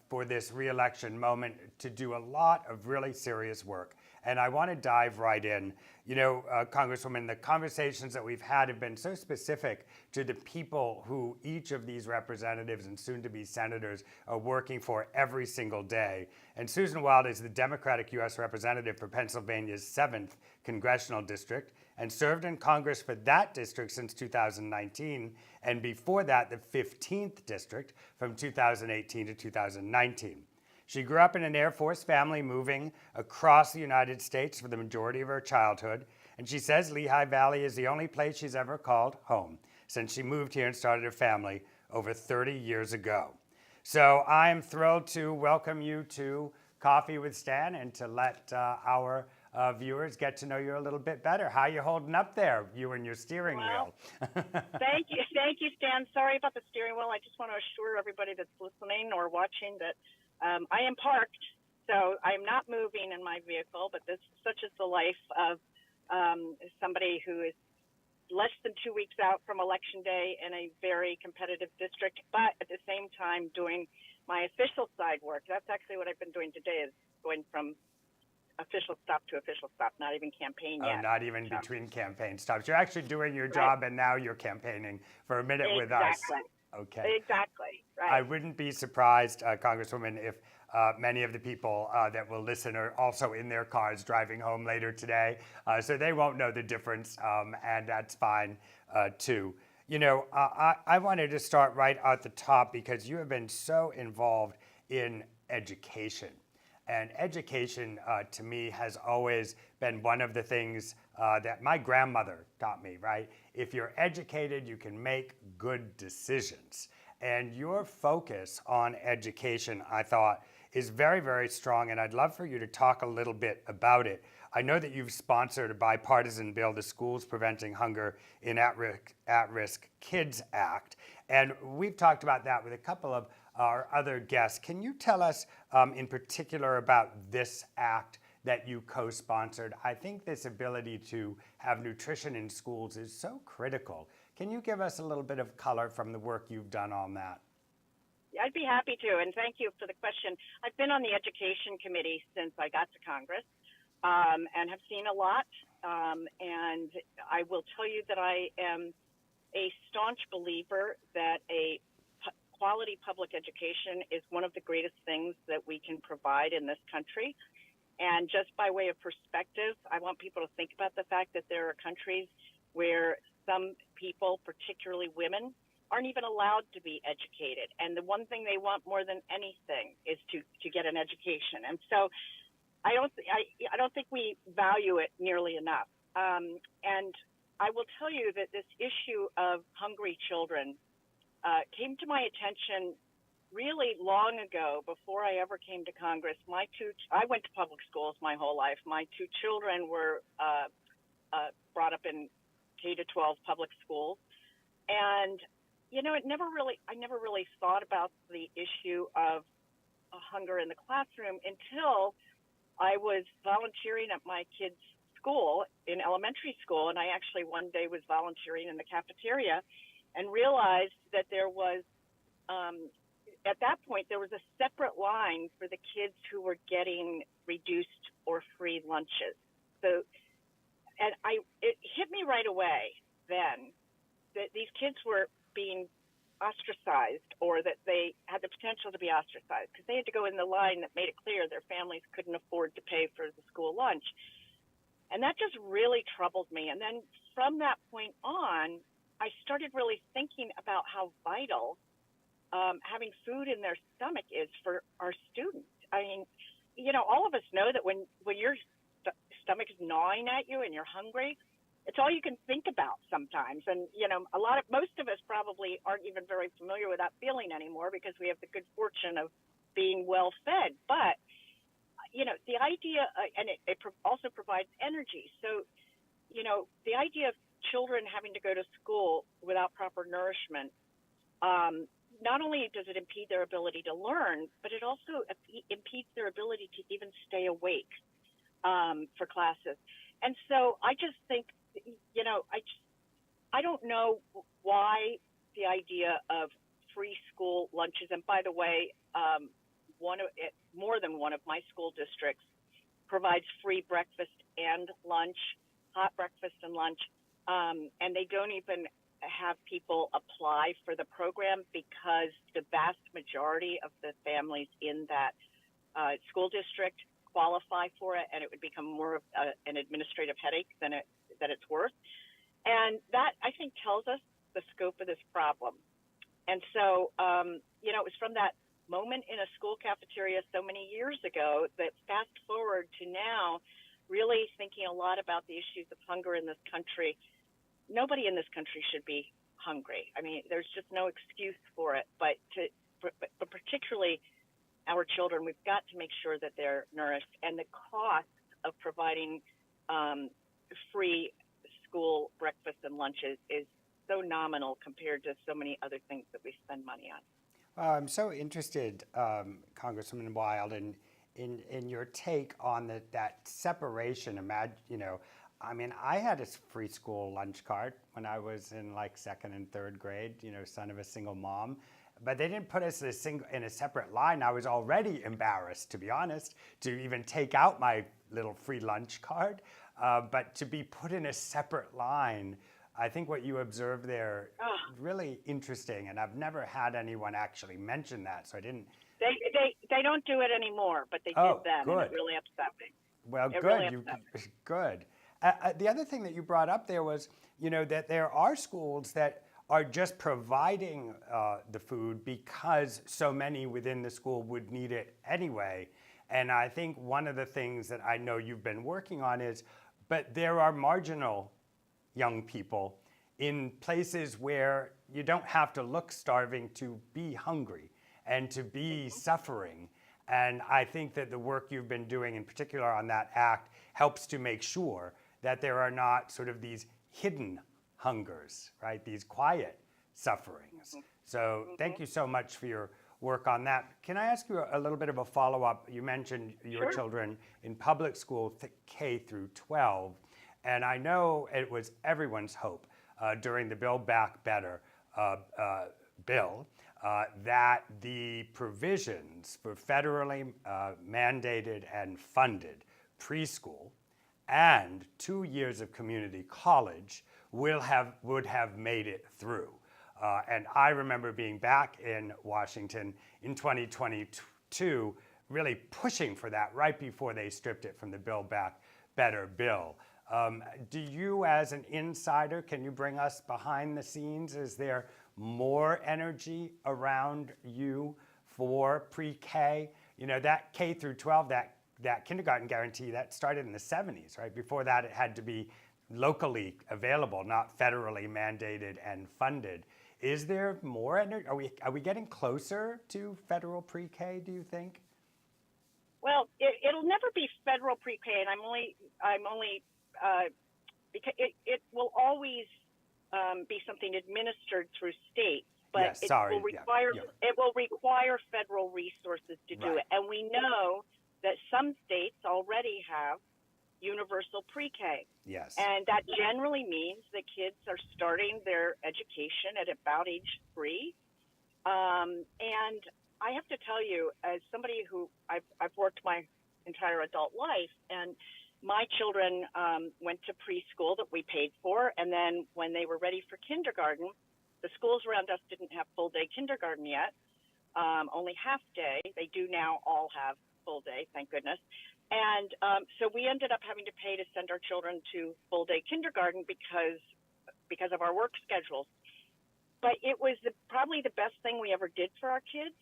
for this re-election moment to do a lot of really serious work. And I want to dive right in. You know, Congresswoman, the conversations that we've had have been so specific to the people who each of these representatives and soon-to-be senators are working for every single day. And Susan Wild is the Democratic U.S. Representative for Pennsylvania's 7th Congressional District and served in Congress for that district since 2019, and before that, the 15th District from 2018 to 2019. She grew up in an Air Force family moving across the United States for the majority of her childhood, and she says Lehigh Valley is the only place she's ever called home since she moved here and started her family over 30 years ago. So I'm thrilled to welcome you to Coffee with Stan and to let our viewers get to know you a little bit better. How are you holding up there, you and your steering wheel? Thank you, Stan. Sorry about the steering wheel. I just want to assure everybody that's listening or watching that I am parked, so I'm not moving in my vehicle, but such is the life of somebody who is less than 2 weeks out from Election Day in a very competitive district, but at the same time doing my official side work. That's actually what I've been doing today, is going from official stop to official stop, not even campaign yet. Not even between campaign stops. You're actually doing your job, and now you're campaigning for a minute with us. Okay. Exactly. Right. I wouldn't be surprised, Congresswoman, if many of the people that will listen are also in their cars driving home later today, so they won't know the difference, and that's fine too. You know, I wanted to start right at the top because you have been so involved in education. And education, to me, has always been one of the things that my grandmother taught me, right? If you're educated, you can make good decisions. And your focus on education, I thought, is very, very strong, and I'd love for you to talk a little bit about it. I know that you've sponsored a bipartisan bill, the Schools Preventing Hunger in At-Risk Kids Act, and we've talked about that with a couple of our other guests. Can you tell us in particular about this act that you co-sponsored? I think this ability to have nutrition in schools is so critical. Can you give us a little bit of color from the work you've done on that? I'd be happy to, and thank you for the question. I've been on the Education Committee since I got to Congress and have seen a lot, and I will tell you that I am a staunch believer that a quality public education is one of the greatest things that we can provide in this country. And just by way of perspective, I want people to think about the fact that there are countries where some people, particularly women, aren't even allowed to be educated. And the one thing they want more than anything is to get an education. And so I don't think we value it nearly enough. And I will tell you that this issue of hungry children came to my attention really long ago, before I ever came to Congress. I went to public schools my whole life. My two children were brought up in K-12 public schools, and I never really thought about the issue of hunger in the classroom until I was volunteering at my kids' school in elementary school, and I actually one day was volunteering in the cafeteria, and realized that there was at that point, there was a separate line for the kids who were getting reduced or free lunches. So, and it hit me right away then that these kids were being ostracized, or that they had the potential to be ostracized because they had to go in the line that made it clear their families couldn't afford to pay for the school lunch. And that just really troubled me. And then from that point on, I started really thinking about how vital having food in their stomach is for our students. I mean, all of us know that when your stomach is gnawing at you and you're hungry, it's all you can think about sometimes. And, most of us probably aren't even very familiar with that feeling anymore because we have the good fortune of being well fed. But, the idea, and it also provides energy. So, the idea of children having to go to school without proper nourishment, not only does it impede their ability to learn, but it also impedes their ability to even stay awake for classes. And so I just think, I don't know why the idea of free school lunches, and by the way, more than one of my school districts provides free breakfast and lunch, hot breakfast and lunch, and they don't even have people apply for the program because the vast majority of the families in that school district qualify for it, and it would become more of an administrative headache than it's worth. And that, I think, tells us the scope of this problem. And so, it was from that moment in a school cafeteria so many years ago that fast forward to now, really thinking a lot about the issues of hunger in this country. Nobody in this country should be hungry. I mean, there's just no excuse for it. But particularly our children, we've got to make sure that they're nourished. And the cost of providing free school breakfast and lunches is so nominal compared to so many other things that we spend money on. I'm so interested, Congresswoman Wild, in your take on that separation. I had a free school lunch card when I was in like second and third grade, son of a single mom. But they didn't put us in a separate line. I was already embarrassed, to be honest, to even take out my little free lunch card. But to be put in a separate line, I think what you observed there, really interesting. And I've never had anyone actually mention that, so I didn't. They don't do it anymore, but they did then, and it really upset me. Well, it good. Really Good. The other thing that you brought up there was, that there are schools that are just providing the food because so many within the school would need it anyway. And I think one of the things that I know you've been working on is, but there are marginal young people in places where you don't have to look starving to be hungry and to be suffering. And I think that the work you've been doing, in particular on that act, helps to make sure that there are not sort of these hidden hungers, right? These quiet sufferings. So thank you so much for your work on that. Can I ask you a little bit of a follow-up? You mentioned your children in public school, K through 12. And I know it was everyone's hope during the Build Back Better bill that the provisions for federally mandated and funded preschool and 2 years of community college would have made it through. And I remember being back in Washington in 2022, really pushing for that right before they stripped it from the Build Back Better bill. Do you, as an insider, can you bring us behind the scenes? Is there more energy around you for pre-K? That K through 12, that kindergarten guarantee, that started in the 70s, right? Before that, it had to be locally available, not federally mandated and funded. Is there more energy? Are we getting closer to federal pre-K, do you think? Well, it'll never be federal pre-K, and I'm only because it will always be something administered through states, but it will require federal resources to do it. And we know that some states already have universal pre-K. Yes. And that generally means that kids are starting their education at about age 3. And I have to tell you, as somebody who I've worked my entire adult life, and my children went to preschool that we paid for, and then when they were ready for kindergarten, the schools around us didn't have full day kindergarten yet, only half day. They do now all have full day, thank goodness. And so we ended up having to pay to send our children to full day kindergarten because of our work schedules. But it was probably the best thing we ever did for our kids,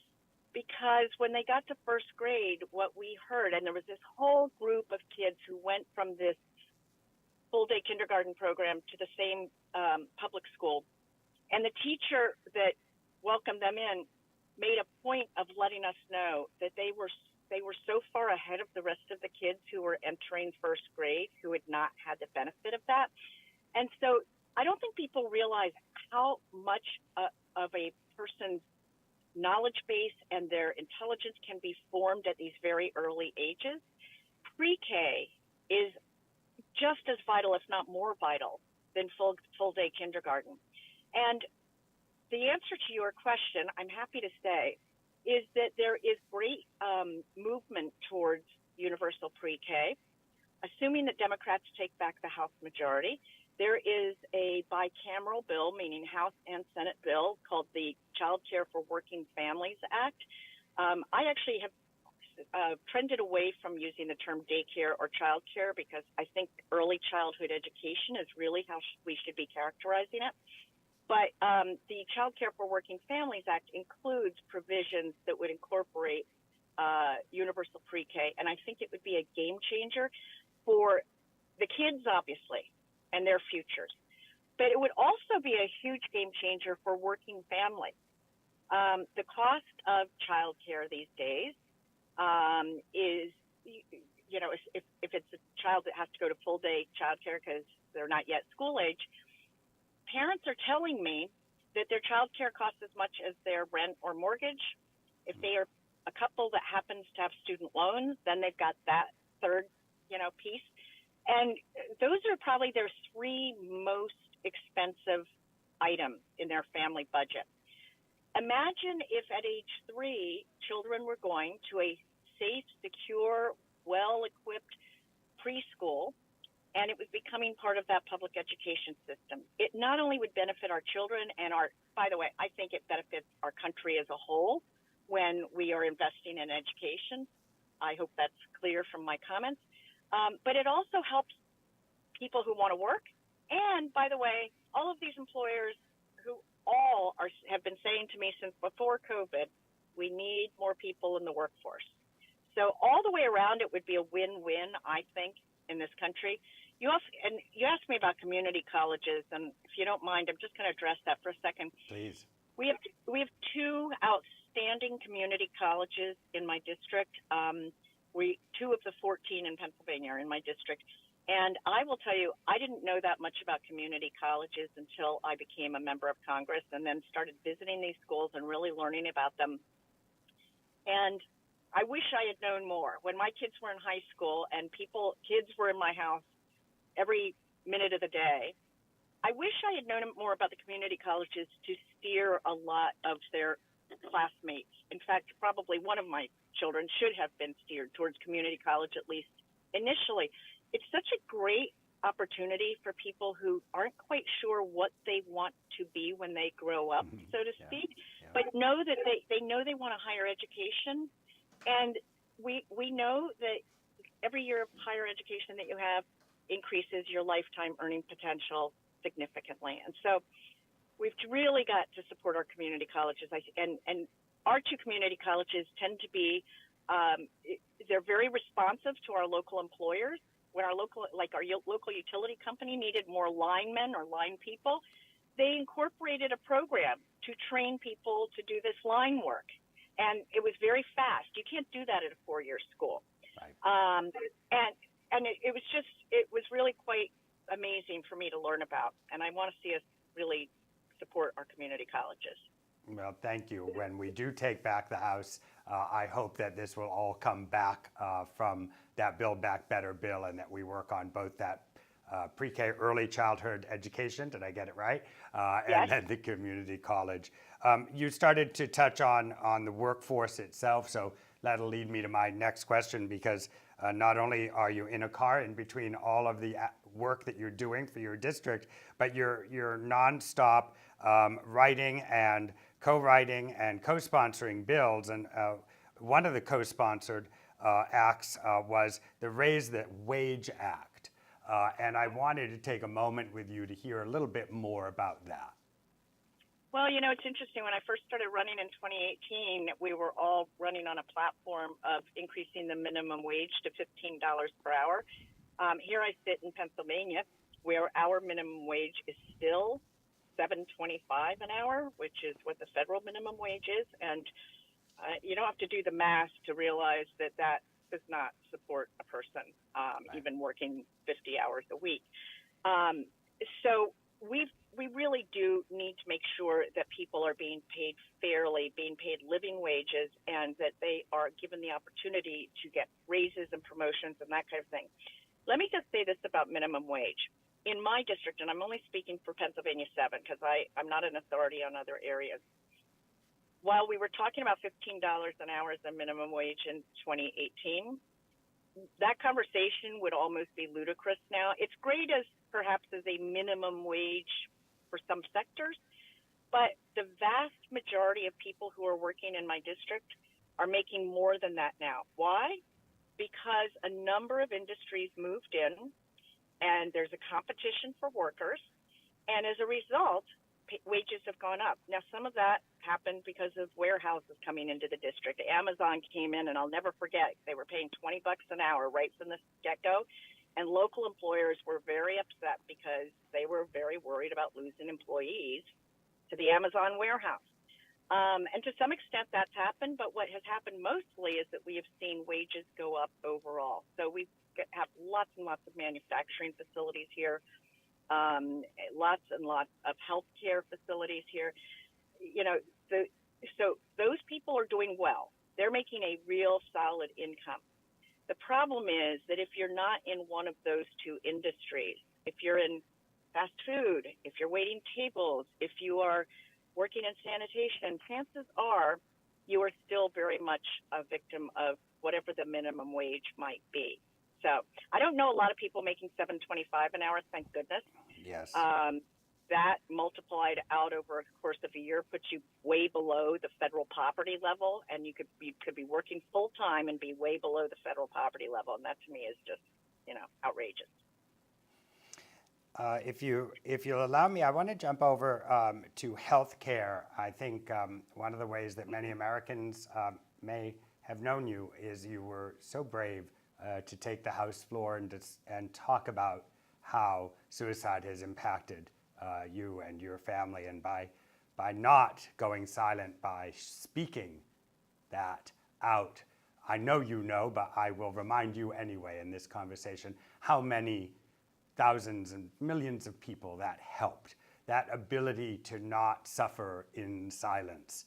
because when they got to first grade, what we heard, and there was this whole group of kids who went from this full day kindergarten program to the same public school, and the teacher that welcomed them in made a point of letting us know that they were so far ahead of the rest of the kids who were entering first grade who had not had the benefit of that. And so I don't think people realize how much of a person's knowledge base and their intelligence can be formed at these very early ages. Pre-K is just as vital, if not more vital, than full day kindergarten. And the answer to your question, I'm happy to say, is that there is great movement towards universal pre-K, assuming that Democrats take back the House majority. There is a bicameral bill, meaning House and Senate bill, called the Child Care for Working Families Act. I actually have trended away from using the term daycare or child care, because I think early childhood education is really how we should be characterizing it. But the Child Care for Working Families Act includes provisions that would incorporate universal pre-K, and I think it would be a game changer for the kids, obviously, and their futures. But it would also be a huge game changer for working families. The cost of childcare these days is, you know, if it's a child that has to go to full day childcare because they're not yet school age, parents are telling me that their childcare costs as much as their rent or mortgage. If they are a couple that happens to have student loans, then they've got that third, piece. And those are probably their three most expensive items in their family budget. Imagine if at age 3, children were going to a safe, secure, well-equipped preschool, and it was becoming part of that public education system. It not only would benefit our children and by the way, I think it benefits our country as a whole when we are investing in education. I hope that's clear from my comments. But it also helps people who want to work. And by the way, all of these employers who have been saying to me since before COVID, we need more people in the workforce. So all the way around, it would be a win-win, I think, in this country. You asked me about community colleges, and if you don't mind, I'm just going to address that for a second. Please. We have 2 outstanding community colleges in my district. 2 of the 14 in Pennsylvania are in my district. And I will tell you, I didn't know that much about community colleges until I became a member of Congress, and then started visiting these schools and really learning about them. And I wish I had known more. When my kids were in high school and kids were in my house every minute of the day, I wish I had known more about the community colleges to steer a lot of their classmates. In fact, probably one of my children should have been steered towards community college, at least initially. It's such a great opportunity for people who aren't quite sure what they want to be when they grow up, so to speak, but know that they know they want a higher education. And we know that every year of higher education that you have increases your lifetime earning potential significantly. And so we've really got to support our community colleges. And our 2 community colleges tend to be, they're very responsive to our local employers. When our local utility company needed more linemen or line people, they incorporated a program to train people to do this line work. And it was very fast. You can't do that at a 4-year school. Right. And it was really quite amazing for me to learn about. And I want to see us really support our community colleges. Well, thank you. When we do take back the House, I hope that this will all come back from that Build Back Better bill, and that we work on both that pre-K early childhood education, did I get it right? Yes. And then the community college. You started to touch on the workforce itself, so that'll lead me to my next question, because Not only are you in a car in between all of the work that you're doing for your district, but you're nonstop writing and co-writing and co-sponsoring bills. And one of the co-sponsored acts was the Raise the Wage Act. And I wanted to take a moment with you to hear a little bit more about that. Well, it's interesting. When I first started running in 2018, we were all running on a platform of increasing the minimum wage to $15 per hour. Here I sit in Pennsylvania, where our minimum wage is still $7.25 an hour, which is what the federal minimum wage is. And you don't have to do the math to realize that that does not support a person, even working 50 hours a week. So we really do need to make sure that people are being paid fairly, being paid living wages, and that they are given the opportunity to get raises and promotions and that kind of thing. Let me just say this about minimum wage. In my district, and I'm only speaking for Pennsylvania 7 because I'm not an authority on other areas, while we were talking about $15 an hour as a minimum wage in 2018, that conversation would almost be ludicrous now. It's great as perhaps as a minimum wage for some sectors, but the vast majority of people who are working in my district are making more than that now. Why? Because a number of industries moved in and there's a competition for workers, and as a result, wages have gone up. Now, some of that happened because of warehouses coming into the district. Amazon came in, and I'll never forget, they were paying $20 an hour right from the get-go, and local employers were very upset because they were very worried about losing employees to the Amazon warehouse. And to some extent that's happened, but what has happened mostly is that we have seen wages go up overall. So we have lots and lots of manufacturing facilities here, lots and lots of healthcare facilities here. So those people are doing well. They're making a real solid income. The problem is that if you're not in one of those two industries, if you're in fast food, if you're waiting tables, if you are working in sanitation, chances are you are still very much a victim of whatever the minimum wage might be. So I don't know a lot of people making $7.25 an hour, thank goodness. Yes. That multiplied out over a course of a year puts you way below the federal poverty level, and you could be working full time and be way below the federal poverty level, and that to me is just outrageous. If you'll allow me, I want to jump over to healthcare. I think one of the ways that many Americans may have known you is you were so brave to take the House floor and talk about how suicide has impacted you and your family, and by not going silent, by speaking that out. I know you know, but I will remind you anyway in this conversation how many thousands and millions of people that helped. That ability to not suffer in silence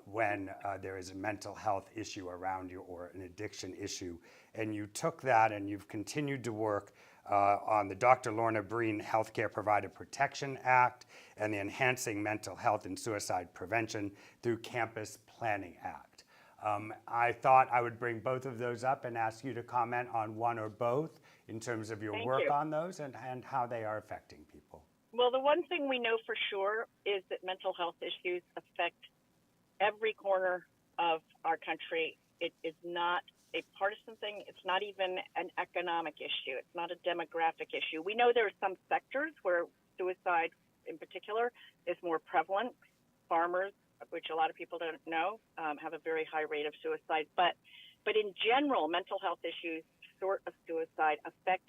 when there is a mental health issue around you or an addiction issue. And you took that and you've continued to work on the Dr. Lorna Breen Healthcare Provider Protection Act and the Enhancing Mental Health and Suicide Prevention through Campus Planning Act. I thought I would bring both of those up and ask you to comment on one or both in terms of your Thank work you. on those and how they are affecting people. Well, the one thing we know for sure is that mental health issues affect every corner of our country. It is not a partisan thing. It's not even an economic issue. It's not a demographic issue. We know there are some sectors where suicide in particular is more prevalent. Farmers, which a lot of people don't know, have a very high rate of suicide. But in general, mental health issues short of suicide affect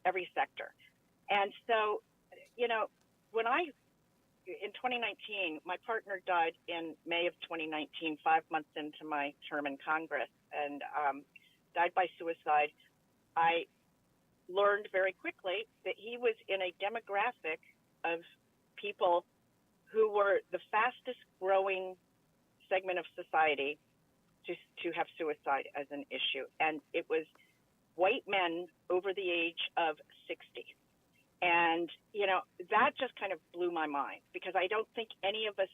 every sector. And so, when in 2019, my partner died in May of 2019, 5 months into my term in Congress, and died by suicide. I learned very quickly that he was in a demographic of people who were the fastest growing segment of society to have suicide as an issue. And it was white men over the age of 60. And, that just kind of blew my mind because I don't think any of us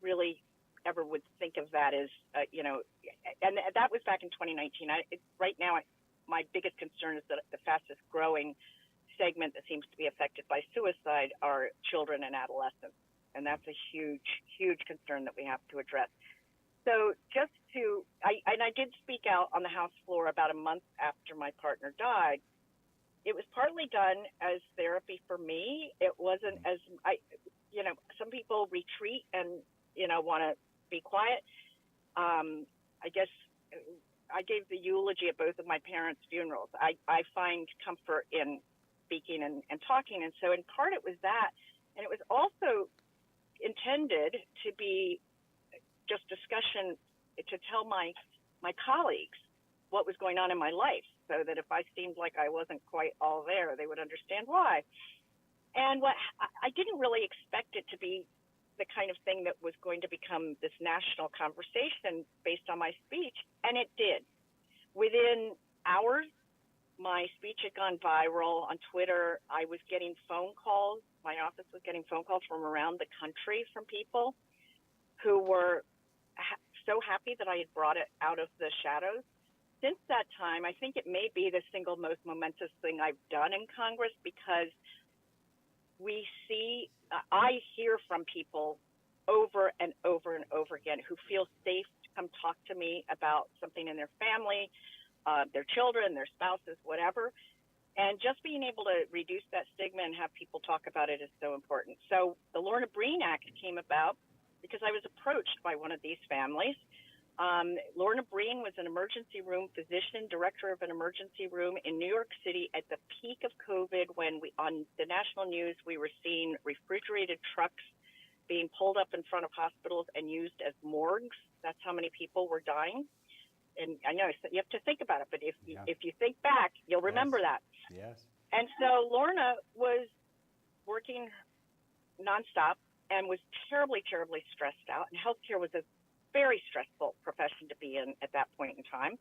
really ever would think of that as, and that was back in 2019. Right now, my biggest concern is that the fastest growing segment that seems to be affected by suicide are children and adolescents. And that's a huge, huge concern that we have to address. So I did speak out on the House floor about a month after my partner died. It was partly done as therapy for me. It wasn't as, some people retreat and, want to be quiet. I guess I gave the eulogy at both of my parents' funerals. I find comfort in speaking and talking. And so in part it was that. And it was also intended to be just discussion to tell my colleagues what was going on in my life, so that if I seemed like I wasn't quite all there, they would understand why. And what I didn't really expect it to be the kind of thing that was going to become this national conversation based on my speech, and it did. Within hours, my speech had gone viral on Twitter. I was getting phone calls. My office was getting phone calls from around the country from people who were so happy that I had brought it out of the shadows. Since that time, I think it may be the single most momentous thing I've done in Congress, because I hear from people over and over and over again who feel safe to come talk to me about something in their family, their children, their spouses, whatever. And just being able to reduce that stigma and have people talk about it is so important. So the Lorna Breen Act came about because I was approached by one of these families. Lorna Breen was an emergency room physician, director of an emergency room in New York City at the peak of COVID, when on the national news, we were seeing refrigerated trucks being pulled up in front of hospitals and used as morgues. That's how many people were dying. And I know you have to think about it, but if you think back, you'll remember that. Yes. And so Lorna was working nonstop and was terribly, terribly stressed out. And healthcare was a very stressful profession to be in at that point in time.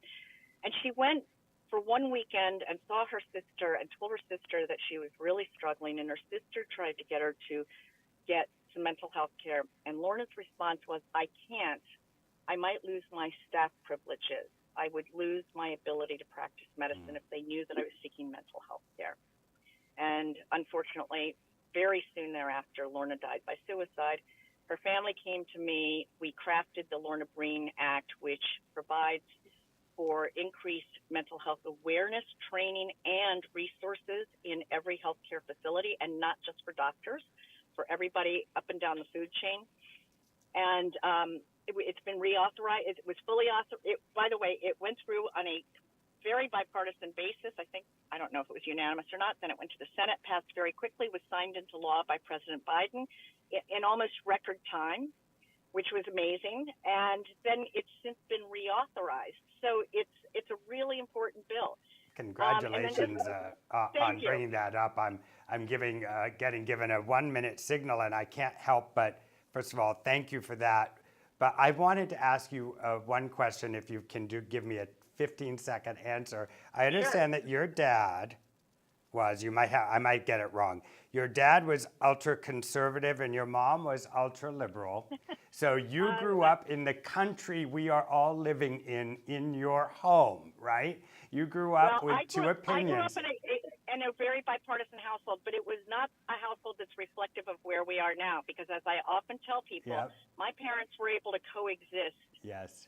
And she went for one weekend and saw her sister and told her sister that she was really struggling. And her sister tried to get her to get some mental health care. And Lorna's response was, I can't. I might lose my staff privileges. I would lose my ability to practice medicine if they knew that I was seeking mental health care. And unfortunately, very soon thereafter, Lorna died by suicide. Her family came to me. We crafted the Lorna Breen Act, which provides for increased mental health awareness, training, and resources in every healthcare facility, and not just for doctors, for everybody up and down the food chain. And it's been reauthorized. It was fully authorized. By the way, it went through on a very bipartisan basis. I don't know if it was unanimous or not. Then it went to the Senate, passed very quickly, was signed into law by President Biden in almost record time, which was amazing. And then it's since been reauthorized. So it's a really important bill. Congratulations on bringing that up. I'm getting given a 1-minute signal, and I can't help but, first of all, thank you for that. But I wanted to ask you one question, if you can give me a 15-second answer. I understand that your dad was, I might get it wrong. Your dad was ultra conservative and your mom was ultra liberal. So you grew up in the country we are all living in your home, right? You grew up with two opinions. I grew up in a very bipartisan household, but it was not a household that's reflective of where we are now, because as I often tell people, my parents were able to coexist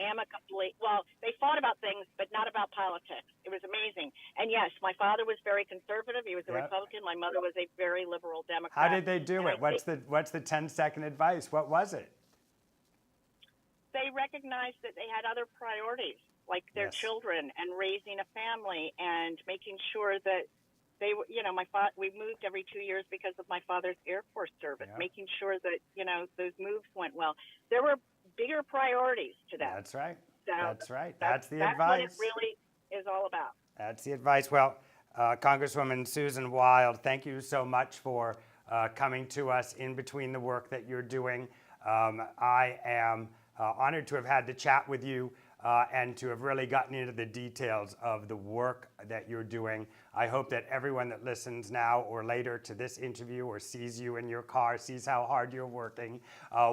amicably. Well, they fought about things, but not about politics. It was amazing. And yes, my father was very conservative. He was a Republican. My mother was a very liberal Democrat. How did they do it? What's the 10-second advice? What was it? They recognized that they had other priorities, like their children and raising a family and making sure that they were, we moved every 2 years because of my father's Air Force service, making sure that, those moves went well. There were bigger priorities to them. That's right. So that's right. That's the advice. That's what it really is all about. That's the advice. Well, Congresswoman Susan Wild, thank you so much for coming to us in between the work that you're doing. I am honored to have had the chat with you and to have really gotten into the details of the work that you're doing. I hope that everyone that listens now or later to this interview or sees you in your car, sees how hard you're working,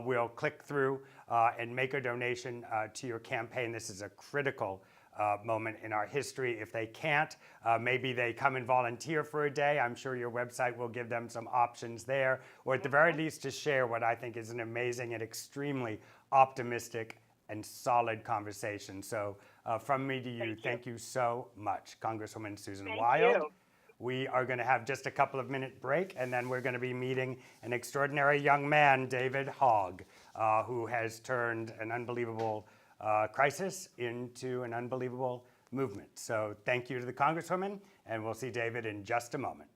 will click through and make a donation to your campaign. This is a critical moment in our history. If they can't, maybe they come and volunteer for a day. I'm sure your website will give them some options there, or at the very least to share what I think is an amazing and extremely optimistic and solid conversation. So from me to you, thank you so much, Congresswoman Susan Thank Wild. you. We are going to have just a couple of minute break, and then we're going to be meeting an extraordinary young man, David Hogg, who has turned an unbelievable crisis into an unbelievable movement. So thank you to the Congresswoman, and we'll see David in just a moment.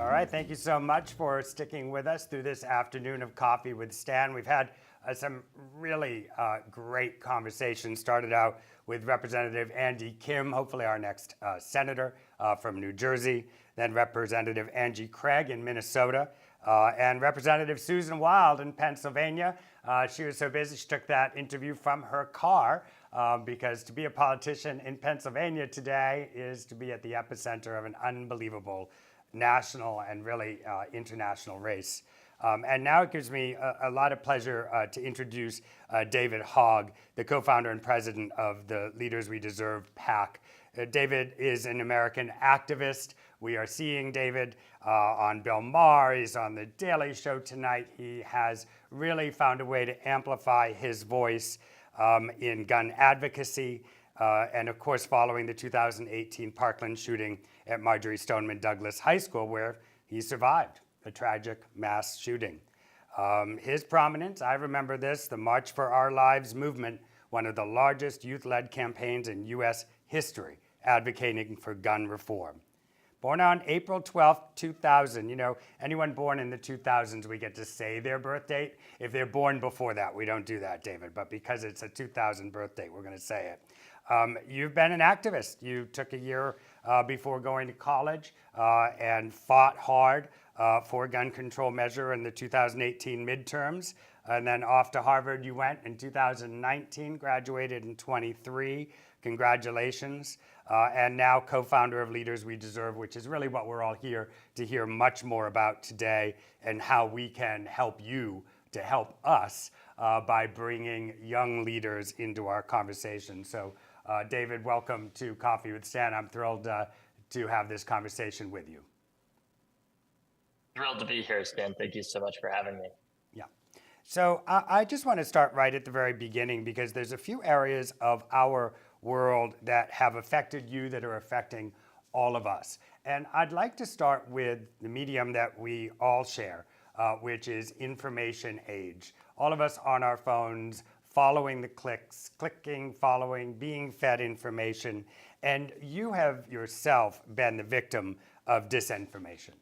All right, thank you so much for sticking with us through this afternoon of Coffee with Stan. We've had some really great conversations. Started out with Representative Andy Kim, hopefully our next senator from New Jersey, then Representative Angie Craig in Minnesota, and Representative Susan Wild in Pennsylvania. She was so busy she took that interview from her car because to be a politician in Pennsylvania today is to be at the epicenter of an unbelievable national and really international race. And now it gives me a lot of pleasure to introduce David Hogg, the co-founder and president of the Leaders We Deserve PAC. David is an American activist. We are seeing David on Bill Maher. He's on The Daily Show tonight. He has really found a way to amplify his voice in gun advocacy. And of course, following the 2018 Parkland shooting at Marjorie Stoneman Douglas High School, where he survived a tragic mass shooting. His prominence, I remember this, the March for Our Lives movement, one of the largest youth-led campaigns in U.S. history, advocating for gun reform. Born on April 12th, 2000. You know, anyone born in the 2000s, we get to say their birth date. If they're born before that, we don't do that, David. But because it's a 2000 birth date, we're going to say it. You've been an activist. You took a year before going to college and fought hard for a gun control measure in the 2018 midterms. And then off to Harvard you went in 2019, graduated in 23. Congratulations. And now co-founder of Leaders We Deserve, which is really what we're all here to hear much more about today and how we can help you to help us by bringing young leaders into our conversation. So David, welcome to Coffee with Stan. I'm thrilled to have this conversation with you. Thrilled to be here, Stan. Thank you so much for having me. Yeah. So I just want to start right at the very beginning because there's a few areas of our world that have affected you that are affecting all of us. And I'd like to start with the medium that we all share, which is information age. All of us on our phones, following the clicks, clicking, following, being fed information. And you have yourself been the victim of disinformation.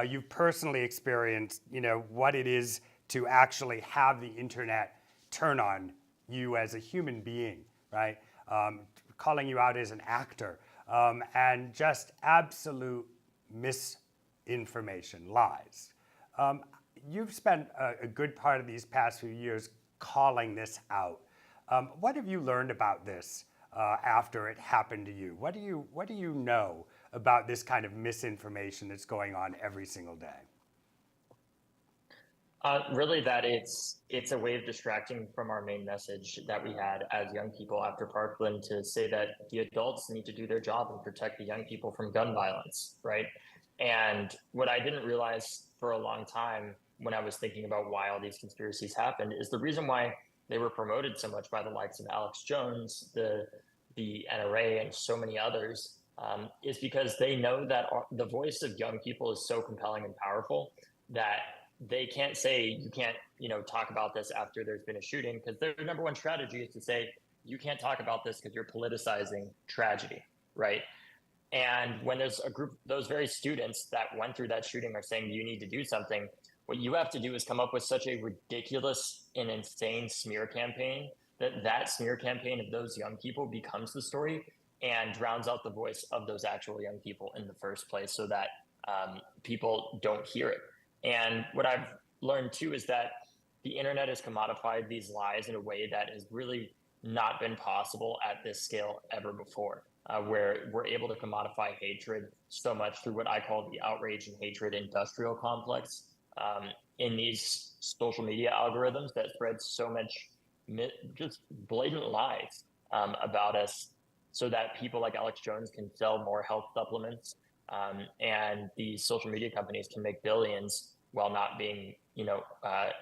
You've personally experienced, what it is to actually have the internet turn on you as a human being, right? Calling you out as an actor, and just absolute misinformation, lies. You've spent a good part of these past few years calling this out. What have you learned about this after it happened to you? What do you know about this kind of misinformation that's going on every single day? Really that it's a way of distracting from our main message that we had as young people after Parkland to say that the adults need to do their job and protect the young people from gun violence, right? And what I didn't realize for a long time when I was thinking about why all these conspiracies happened is the reason why they were promoted so much by the likes of Alex Jones, the NRA, and so many others, is because they know that the voice of young people is so compelling and powerful that they can't say you can't, talk about this after there's been a shooting, because their number one strategy is to say you can't talk about this because you're politicizing tragedy, right? And when there's a group, those very students that went through that shooting are saying you need to do something, what you have to do is come up with such a ridiculous and insane smear campaign that smear campaign of those young people becomes the story and drowns out the voice of those actual young people in the first place so that people don't hear it. And what I've learned too is that the internet has commodified these lies in a way that has really not been possible at this scale ever before, where we're able to commodify hatred so much through what I call the outrage and hatred industrial complex in these social media algorithms that spread so much just blatant lies about us so that people like Alex Jones can sell more health supplements and these social media companies can make billions while not being,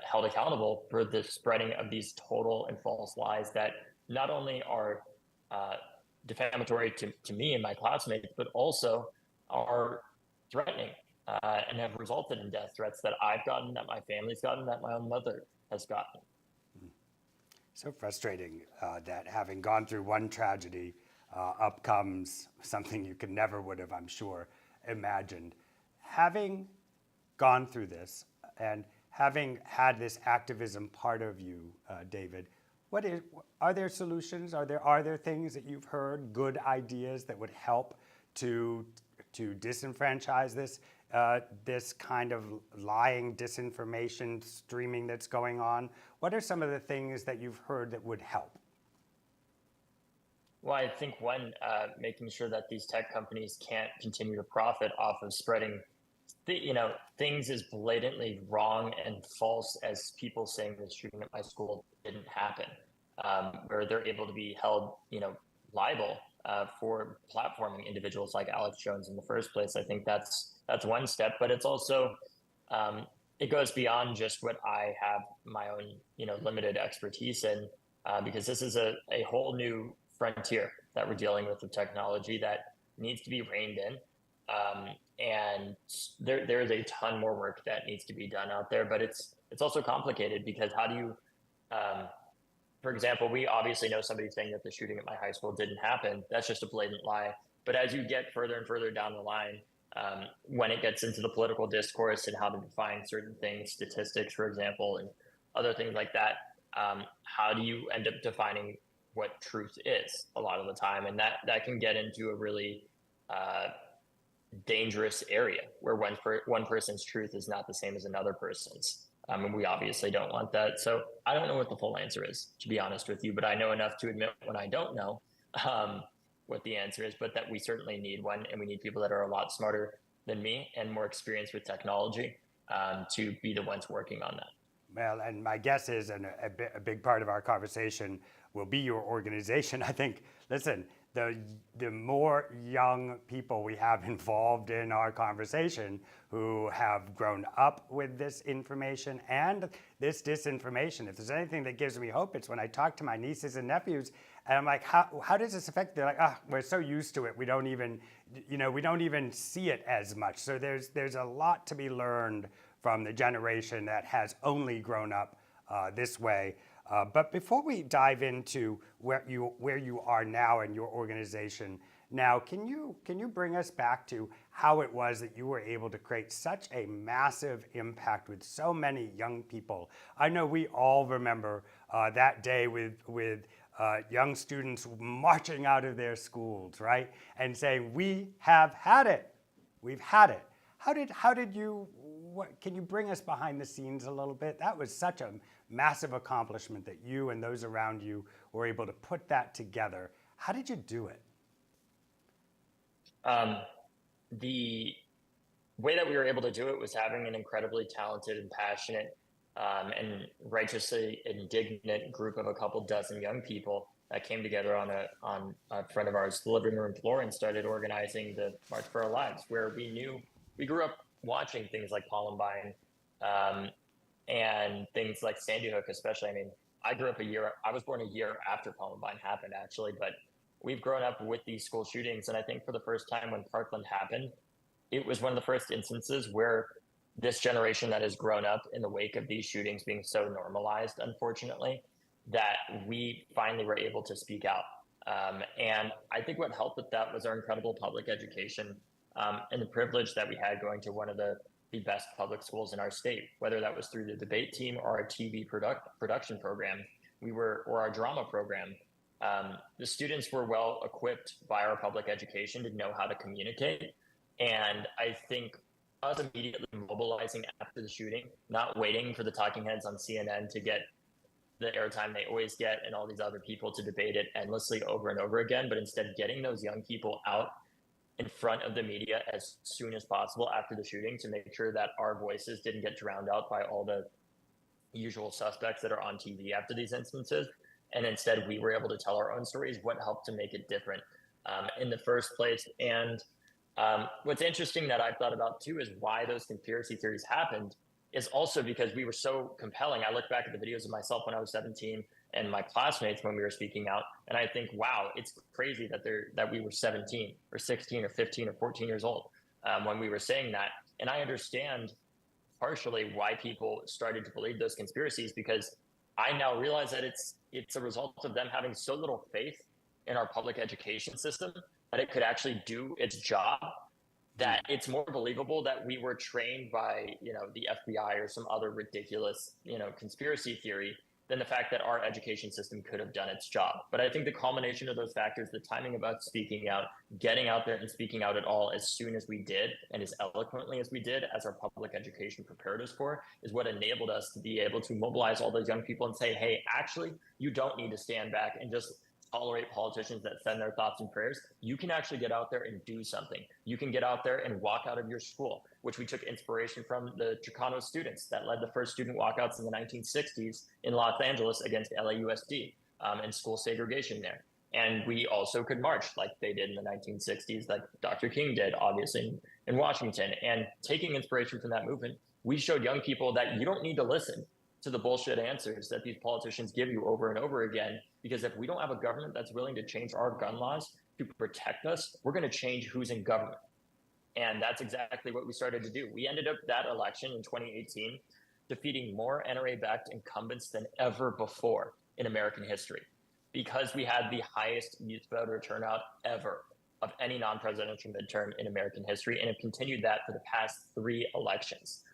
held accountable for the spreading of these total and false lies that not only are defamatory to me and my classmates, but also are threatening and have resulted in death threats that I've gotten, that my family's gotten, that my own mother has gotten. So frustrating that having gone through one tragedy, up comes something you could never would have, I'm sure, imagined. Having gone through this and having had this activism part of you, David, are there solutions? Are there things that you've heard, good ideas that would help to disenfranchise this kind of lying disinformation streaming that's going on? What are some of the things that you've heard that would help? Well, I think one, making sure that these tech companies can't continue to profit off of spreading, things as blatantly wrong and false as people saying the shooting at my school didn't happen, where they're able to be held, liable for platforming individuals like Alex Jones in the first place. I think that's one step, but it's also it goes beyond just what I have my own, limited expertise in, because this is a whole new frontier that we're dealing with technology that needs to be reined in. And there is a ton more work that needs to be done out there, but it's also complicated because how do you, for example, we obviously know somebody saying that the shooting at my high school didn't happen. That's just a blatant lie. But as you get further and further down the line, when it gets into the political discourse and how to define certain things, statistics, for example, and other things like that, how do you end up defining what truth is a lot of the time? And that can get into a really dangerous area where one person's truth is not the same as another person's. And we obviously don't want that. So I don't know what the full answer is, to be honest with you, but I know enough to admit when I don't know what the answer is, but that we certainly need one, and we need people that are a lot smarter than me and more experienced with technology to be the ones working on that. Well, and my guess is, and a big part of our conversation will be your organization. I think, listen, the more young people we have involved in our conversation who have grown up with this information and this disinformation, if there's anything that gives me hope, it's when I talk to my nieces and nephews and I'm like, how does this affect? They're like, we're so used to it. We don't even, we don't even see it as much. So there's a lot to be learned from the generation that has only grown up this way. But before we dive into where you are now in your organization now, can you bring us back to how it was that you were able to create such a massive impact with so many young people? I know we all remember that day with young students marching out of their schools, right, and saying, "We have had it. We've had it." How did you? Can you bring us behind the scenes a little bit? That was such a massive accomplishment that you and those around you were able to put that together. How did you do it? The way that we were able to do it was having an incredibly talented and passionate and righteously indignant group of a couple dozen young people that came together on a friend of ours' living room floor and started organizing the March for Our Lives, where we grew up watching things like Columbine and things like Sandy Hook, especially. I mean, I was born a year after Columbine happened, actually, but we've grown up with these school shootings. And I think for the first time when Parkland happened, it was one of the first instances where this generation that has grown up in the wake of these shootings being so normalized, unfortunately, that we finally were able to speak out. And I think what helped with that was our incredible public education and the privilege that we had going to one of the best public schools in our state, whether that was through the debate team or our TV production program, or our drama program. The students were well equipped by our public education to know how to communicate. And I think us immediately mobilizing after the shooting, not waiting for the talking heads on CNN to get the airtime they always get and all these other people to debate it endlessly over and over again, but instead getting those young people out in front of the media as soon as possible after the shooting to make sure that our voices didn't get drowned out by all the usual suspects that are on TV after these instances. And instead, we were able to tell our own stories, what helped to make it different in the first place. And what's interesting that I've thought about too is why those conspiracy theories happened is also because we were so compelling. I look back at the videos of myself when I was 17 and my classmates when we were speaking out, and I think, wow, it's crazy that we were 17 or 16 or 15 or 14 years old when we were saying that. And I understand partially why people started to believe those conspiracies, because I now realize that it's a result of them having so little faith in our public education system that it could actually do its job that it's more believable that we were trained by, the FBI or some other ridiculous, conspiracy theory than the fact that our education system could have done its job. But I think the culmination of those factors, the timing about speaking out, getting out there and speaking out at all as soon as we did and as eloquently as we did, as our public education prepared us for, is what enabled us to be able to mobilize all those young people and say, hey, actually, you don't need to stand back and just tolerate politicians that send their thoughts and prayers. You can actually get out there and do something. You can get out there and walk out of your school, which we took inspiration from the Chicano students that led the first student walkouts in the 1960s in Los Angeles against LAUSD and school segregation there. And we also could march like they did in the 1960s, like Dr. King did, obviously, in Washington. And taking inspiration from that movement, we showed young people that you don't need to listen to the bullshit answers that these politicians give you over and over again. Because if we don't have a government that's willing to change our gun laws to protect us, we're going to change who's in government. And that's exactly what we started to do. We ended up that election in 2018 defeating more NRA-backed incumbents than ever before in American history, because we had the highest youth voter turnout ever of any non-presidential midterm in American history, and have continued that for the past 3 elections.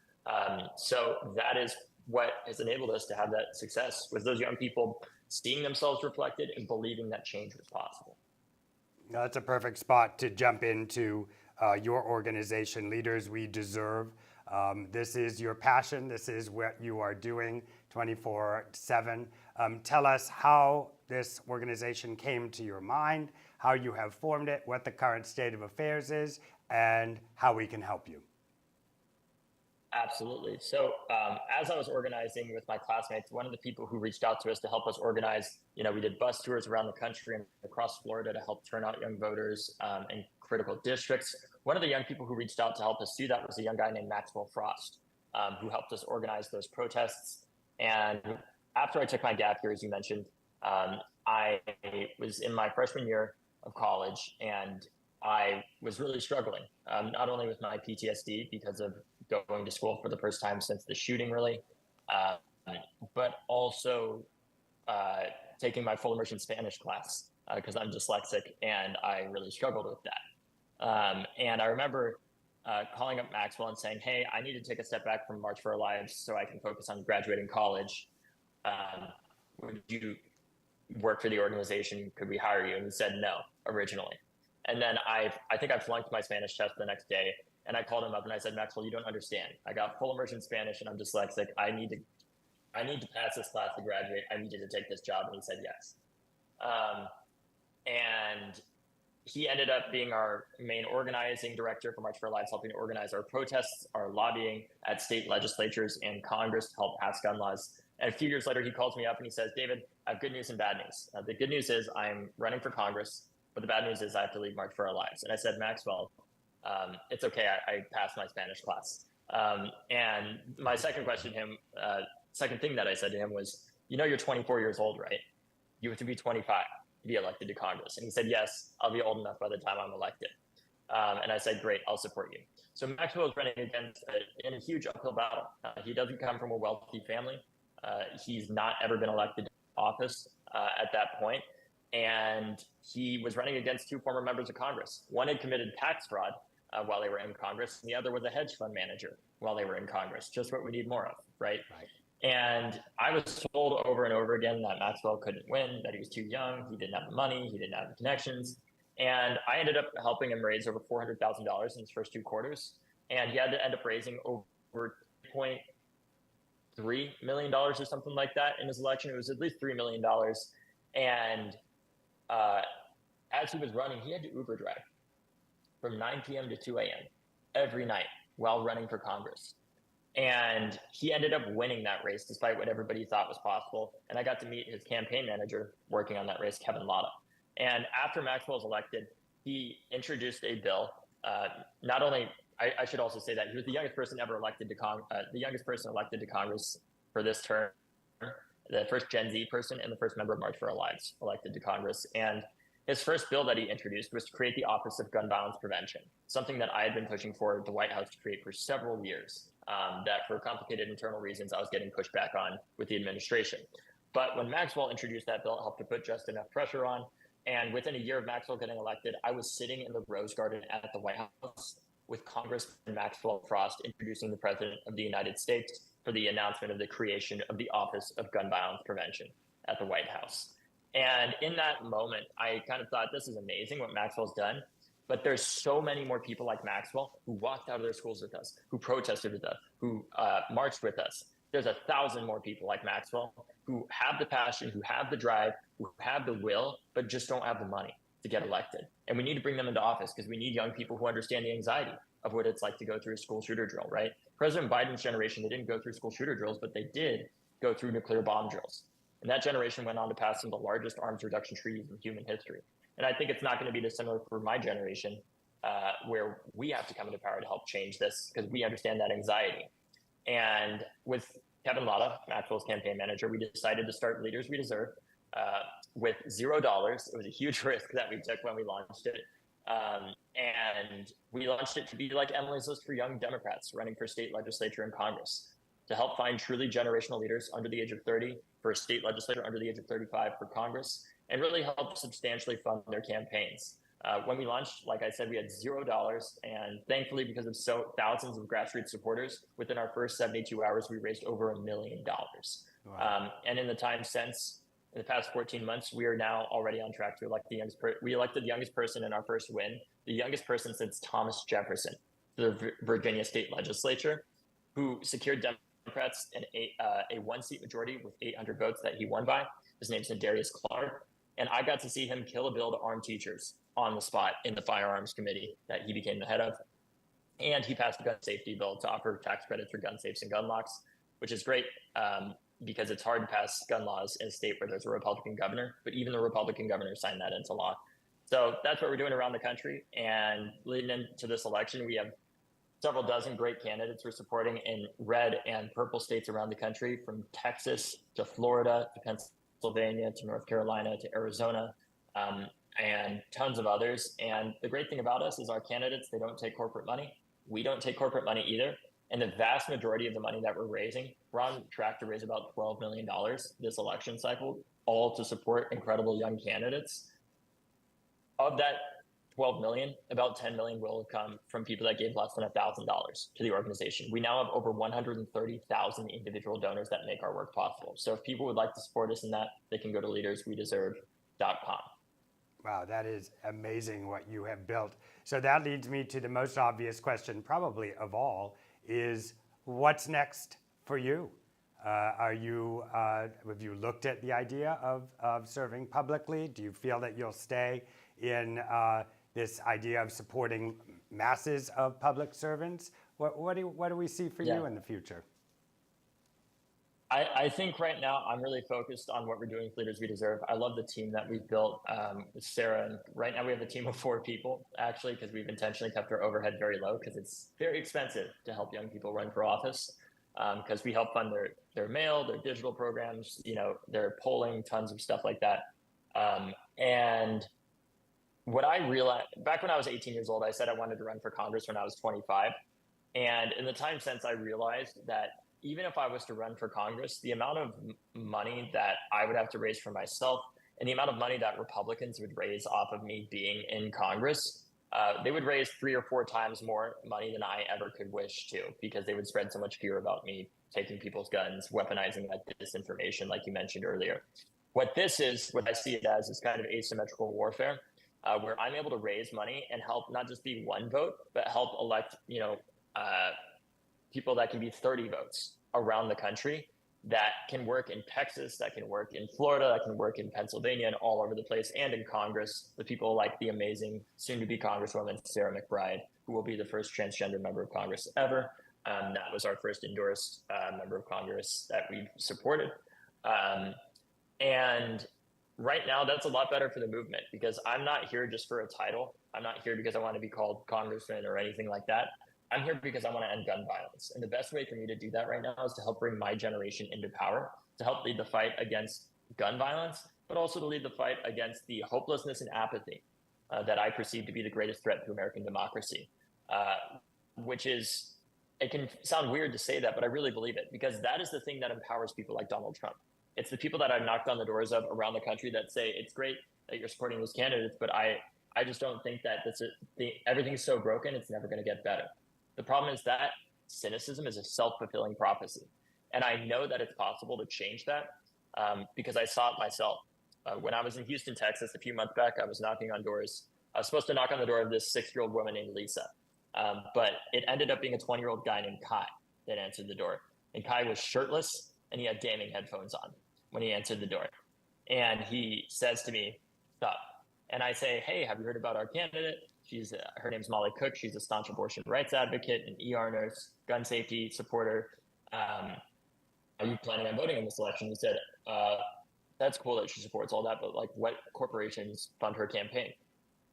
So that is what has enabled us to have that success, was those young people seeing themselves reflected and believing that change was possible. That's a perfect spot to jump into your organization, Leaders We Deserve. This is your passion. This is what you are doing 24/7. Tell us how this organization came to your mind, how you have formed it, what the current state of affairs is, and how we can help you. Absolutely. So as I was organizing with my classmates, one of the people who reached out to us to help us organize, we did bus tours around the country and across Florida to help turn out young voters in critical districts. One of the young people who reached out to help us do that was a young guy named Maxwell Frost, who helped us organize those protests. And after I took my gap year, as you mentioned, I was in my freshman year of college, and I was really struggling, not only with my PTSD because of going to school for the first time since the shooting, really, but also taking my full immersion Spanish class because I'm dyslexic and I really struggled with that. And I remember calling up Maxwell and saying, hey, I need to take a step back from March for Our Lives so I can focus on graduating college. Would you work for the organization? Could we hire you? And he said no, originally. And then I think I flunked my Spanish test the next day, and I called him up and I said, Maxwell, you don't understand. I got full immersion Spanish and I'm dyslexic. I need to pass this class to graduate. I need you to take this job. And he said yes. And he ended up being our main organizing director for March for Our Lives, helping to organize our protests, our lobbying at state legislatures and Congress to help pass gun laws. And a few years later, he calls me up and he says, David, I have good news and bad news. The good news is I'm running for Congress, but the bad news is I have to leave March for Our Lives. And I said, Maxwell, it's okay. I passed my Spanish class. And my second question to him, second thing that I said to him was, you're 24 years old, right? You have to be 25 to be elected to Congress. And he said, yes, I'll be old enough by the time I'm elected. And I said, great, I'll support you. So Maxwell is running against in a huge uphill battle. He doesn't come from a wealthy family. He's not ever been elected to office at that point. And he was running against 2 former members of Congress. One had committed tax fraud while they were in Congress, and the other was a hedge fund manager while they were in Congress. Just what we need more of, right? And I was told over and over again that Maxwell couldn't win, that he was too young, he didn't have the money, he didn't have the connections. And I ended up helping him raise over $400,000 in his first 2 quarters. And he had to end up raising over $3 million or something like that in his election. It was at least $3 million. And as he was running, he had to Uber drive from 9 p.m. to 2 a.m. every night while running for Congress. And he ended up winning that race despite what everybody thought was possible. And I got to meet his campaign manager working on that race, Kevin Latta. And after Maxwell was elected, he introduced a bill. Not only, I should also say that he was the youngest person ever elected to Congress for this term, the first Gen Z person and the first member of March for Our Lives elected to Congress. And his first bill that he introduced was to create the Office of Gun Violence Prevention, something that I had been pushing for the White House to create for several years, that for complicated internal reasons I was getting pushed back on with the administration. But when Maxwell introduced that bill, it helped to put just enough pressure on. And within a year of Maxwell getting elected, I was sitting in the Rose Garden at the White House with Congressman Maxwell Frost introducing the President of the United States for the announcement of the creation of the Office of Gun Violence Prevention at the White House. And in that moment, I kind of thought, this is amazing what Maxwell's done. But there's so many more people like Maxwell who walked out of their schools with us, who protested with us, who marched with us. There's 1,000 more people like Maxwell who have the passion, who have the drive, who have the will, but just don't have the money to get elected. And we need to bring them into office because we need young people who understand the anxiety of what it's like to go through a school shooter drill, right? President Biden's generation, they didn't go through school shooter drills, but they did go through nuclear bomb drills. And that generation went on to pass some of the largest arms reduction treaties in human history. And I think it's not going to be dissimilar for my generation, where we have to come into power to help change this because we understand that anxiety. And with Kevin Latta, Maxwell's campaign manager, we decided to start Leaders We Deserve with $0. It was a huge risk that we took when we launched it. And we launched it to be like Emily's List for young Democrats running for state legislature and Congress, to help find truly generational leaders under the age of 30 for a state legislature, under the age of 35 for Congress, and really help substantially fund their campaigns. When we launched, like I said, we had $0, and thankfully, because of thousands of grassroots supporters, within our first 72 hours, we raised over $1 million. Wow. And in the time since, in the past 14 months, we are now already on track to elect the youngest. We elected the youngest person in our first win, the youngest person since Thomas Jefferson, to the Virginia state legislature, who secured Democrats a one-seat majority with 800 votes that he won by. His name's Darius Clark. And I got to see him kill a bill to arm teachers on the spot in the firearms committee that he became the head of. And he passed a gun safety bill to offer tax credits for gun safes and gun locks, which is great because it's hard to pass gun laws in a state where there's a Republican governor, but even the Republican governor signed that into law. So that's what we're doing around the country. And leading into this election, we have several dozen great candidates we're supporting in red and purple states around the country, from Texas to Florida to Pennsylvania to North Carolina to Arizona, and tons of others. And the great thing about us is our candidates, they don't take corporate money. We don't take corporate money either. And the vast majority of the money that we're raising, we're on track to raise about $12 million this election cycle, all to support incredible young candidates. Of that 12 million, about 10 million will come from people that gave less than $1,000 to the organization. We now have over 130,000 individual donors that make our work possible. So if people would like to support us in that, they can go to leaderswedeserve.com. Wow, that is amazing what you have built. So that leads me to the most obvious question, probably of all, is what's next for you? Have you looked at the idea of serving publicly? Do you feel that you'll stay in this idea of supporting masses of public servants? What do we see for you in the future? I think right now I'm really focused on what we're doing with Leaders We Deserve. I love the team that we've built with Sarah. And right now we have a team of 4 people, actually, because we've intentionally kept our overhead very low because it's very expensive to help young people run for office, because we help fund their mail, their digital programs, their polling, tons of stuff like that. And what I realized, back when I was 18 years old, I said I wanted to run for Congress when I was 25. And in the time since, I realized that even if I was to run for Congress, the amount of money that I would have to raise for myself and the amount of money that Republicans would raise off of me being in Congress, they would raise 3 or 4 times more money than I ever could wish to, because they would spread so much fear about me taking people's guns, weaponizing that disinformation, like you mentioned earlier. What this is, what I see it as, is kind of asymmetrical warfare, where I'm able to raise money and help not just be 1 vote, but help elect, people that can be 30 votes around the country, that can work in Texas, that can work in Florida, that can work in Pennsylvania, and all over the place, and in Congress, the people like the amazing soon-to-be Congresswoman Sarah McBride, who will be the first transgender member of Congress ever. That was our first endorsed member of Congress that we've supported. And right now, that's a lot better for the movement, because I'm not here just for a title. I'm not here because I want to be called congressman or anything like that. I'm here because I want to end gun violence. And the best way for me to do that right now is to help bring my generation into power, to help lead the fight against gun violence, but also to lead the fight against the hopelessness and apathy that I perceive to be the greatest threat to American democracy, which is, it can sound weird to say that, but I really believe it, because that is the thing that empowers people like Donald Trump. It's the people that I've knocked on the doors of around the country that say, it's great that you're supporting those candidates, but I I just don't think that everything's so broken, it's never going to get better. The problem is that cynicism is a self-fulfilling prophecy. And I know that it's possible to change that because I saw it myself. When I was in Houston, Texas, a few months back, I was knocking on doors. I was supposed to knock on the door of this 6-year-old woman named Lisa. But it ended up being a 20-year-old guy named Kai that answered the door. And Kai was shirtless and he had damning headphones on when he answered the door. And he says to me, "Stop." And I say, "Hey, have you heard about our candidate? Her name's Molly Cook. She's a staunch abortion rights advocate, an ER nurse, gun safety supporter. Are you planning on voting in this election?" He said, "That's cool that she supports all that, but like, what corporations fund her campaign?"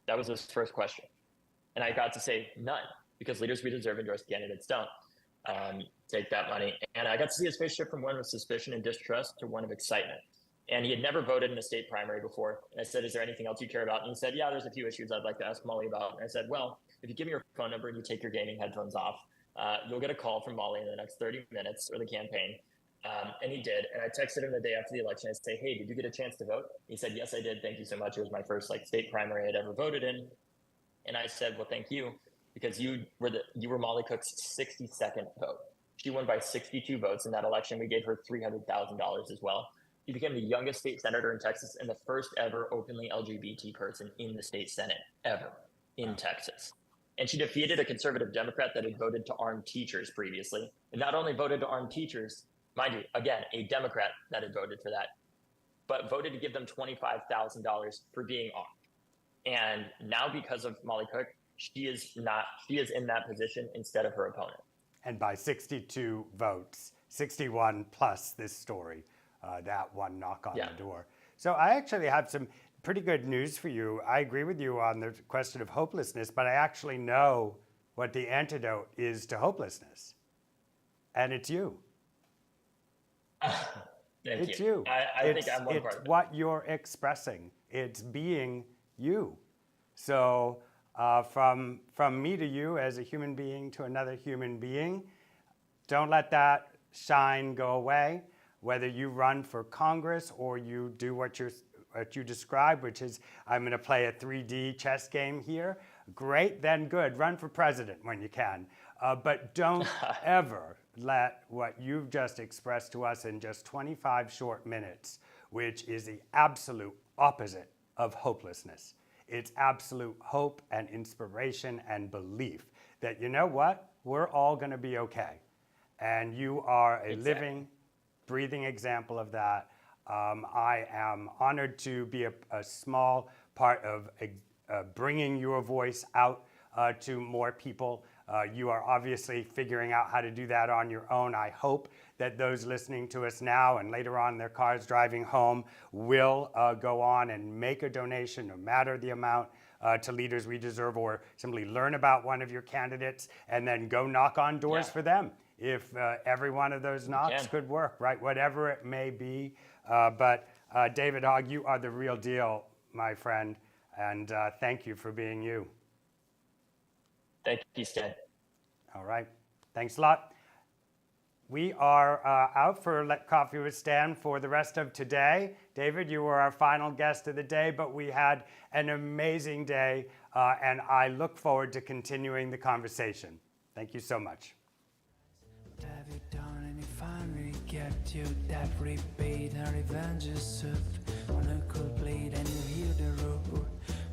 That was his first question. And I got to say none, because leaders we deserve endorse candidates don't take that money. And I got to see his face shift from one of suspicion and distrust to one of excitement. And he had never voted in a state primary before. And I said, "Is there anything else you care about?" And he said, "Yeah, there's a few issues I'd like to ask Molly about." And I said, "Well, if you give me your phone number and you take your gaming headphones off, you'll get a call from Molly in the next 30 minutes or the campaign." And he did. And I texted him the day after the election. I said, "Hey, did you get a chance to vote?" He said, "Yes, I did. Thank you so much. It was my first state primary I'd ever voted in." And I said, "Well, thank you, because you were Molly Cook's 62nd vote. She won by 62 votes in that election. We gave her $300,000 as well. She became the youngest state senator in Texas and the first ever openly LGBT person in the state Senate ever in Texas. And she defeated a conservative Democrat that had voted to arm teachers previously. And not only voted to arm teachers, mind you, again, a Democrat that had voted for that, but voted to give them $25,000 for being armed. And now, because of Molly Cook, she is in that position instead of her opponent. And by 62 votes, 61 plus this story, that one knock on the door. So I actually have some pretty good news for you. I agree with you on the question of hopelessness, but I actually know what the antidote is to hopelessness. And it's you. Thank you. I think I'm one part of it. It's what you're expressing. It's being you. So from me to you as a human being to another human being, don't let that shine go away. Whether you run for Congress or you do what you described, which is, I'm going to play a 3D chess game here, great, then good. Run for president when you can. But don't ever let what you've just expressed to us in just 25 short minutes, which is the absolute opposite of hopelessness. It's absolute hope and inspiration and belief that, you know what, we're all going to be okay. And you are a living, breathing example of that. I am honored to be a small part of bringing your voice out to more people. You are obviously figuring out how to do that on your own. I hope that those listening to us now and later on in their cars driving home will go on and make a donation, no matter the amount, to Leaders We Deserve, or simply learn about one of your candidates and then go knock on doors for them. If every one of those knocks could work, right? Whatever it may be. But David Hogg, you are the real deal, my friend. And thank you for being you. Thank you, Stan. All right. Thanks a lot. We are out for Let Coffee with Stan for the rest of today. David, you were our final guest of the day, but we had an amazing day, and I look forward to continuing the conversation. Thank you so much. What have you done and you finally get your debt repaid and revenge is served on a cold blade, and you hear the roar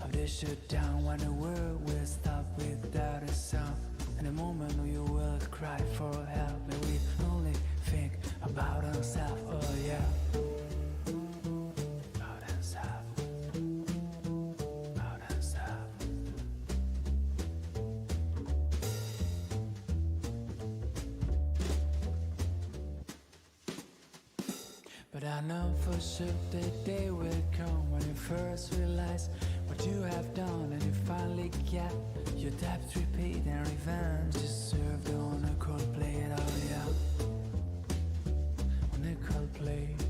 of the shutdown when the world will stop without a sound. And the moment you will cry for help, and we only think about ourselves. Oh yeah, about ourselves, about ourselves. But I know for sure the day will come when you first realize what you have done, and you finally get your debt repaid and revenge is served on a cold plate. Oh yeah, on a cold plate.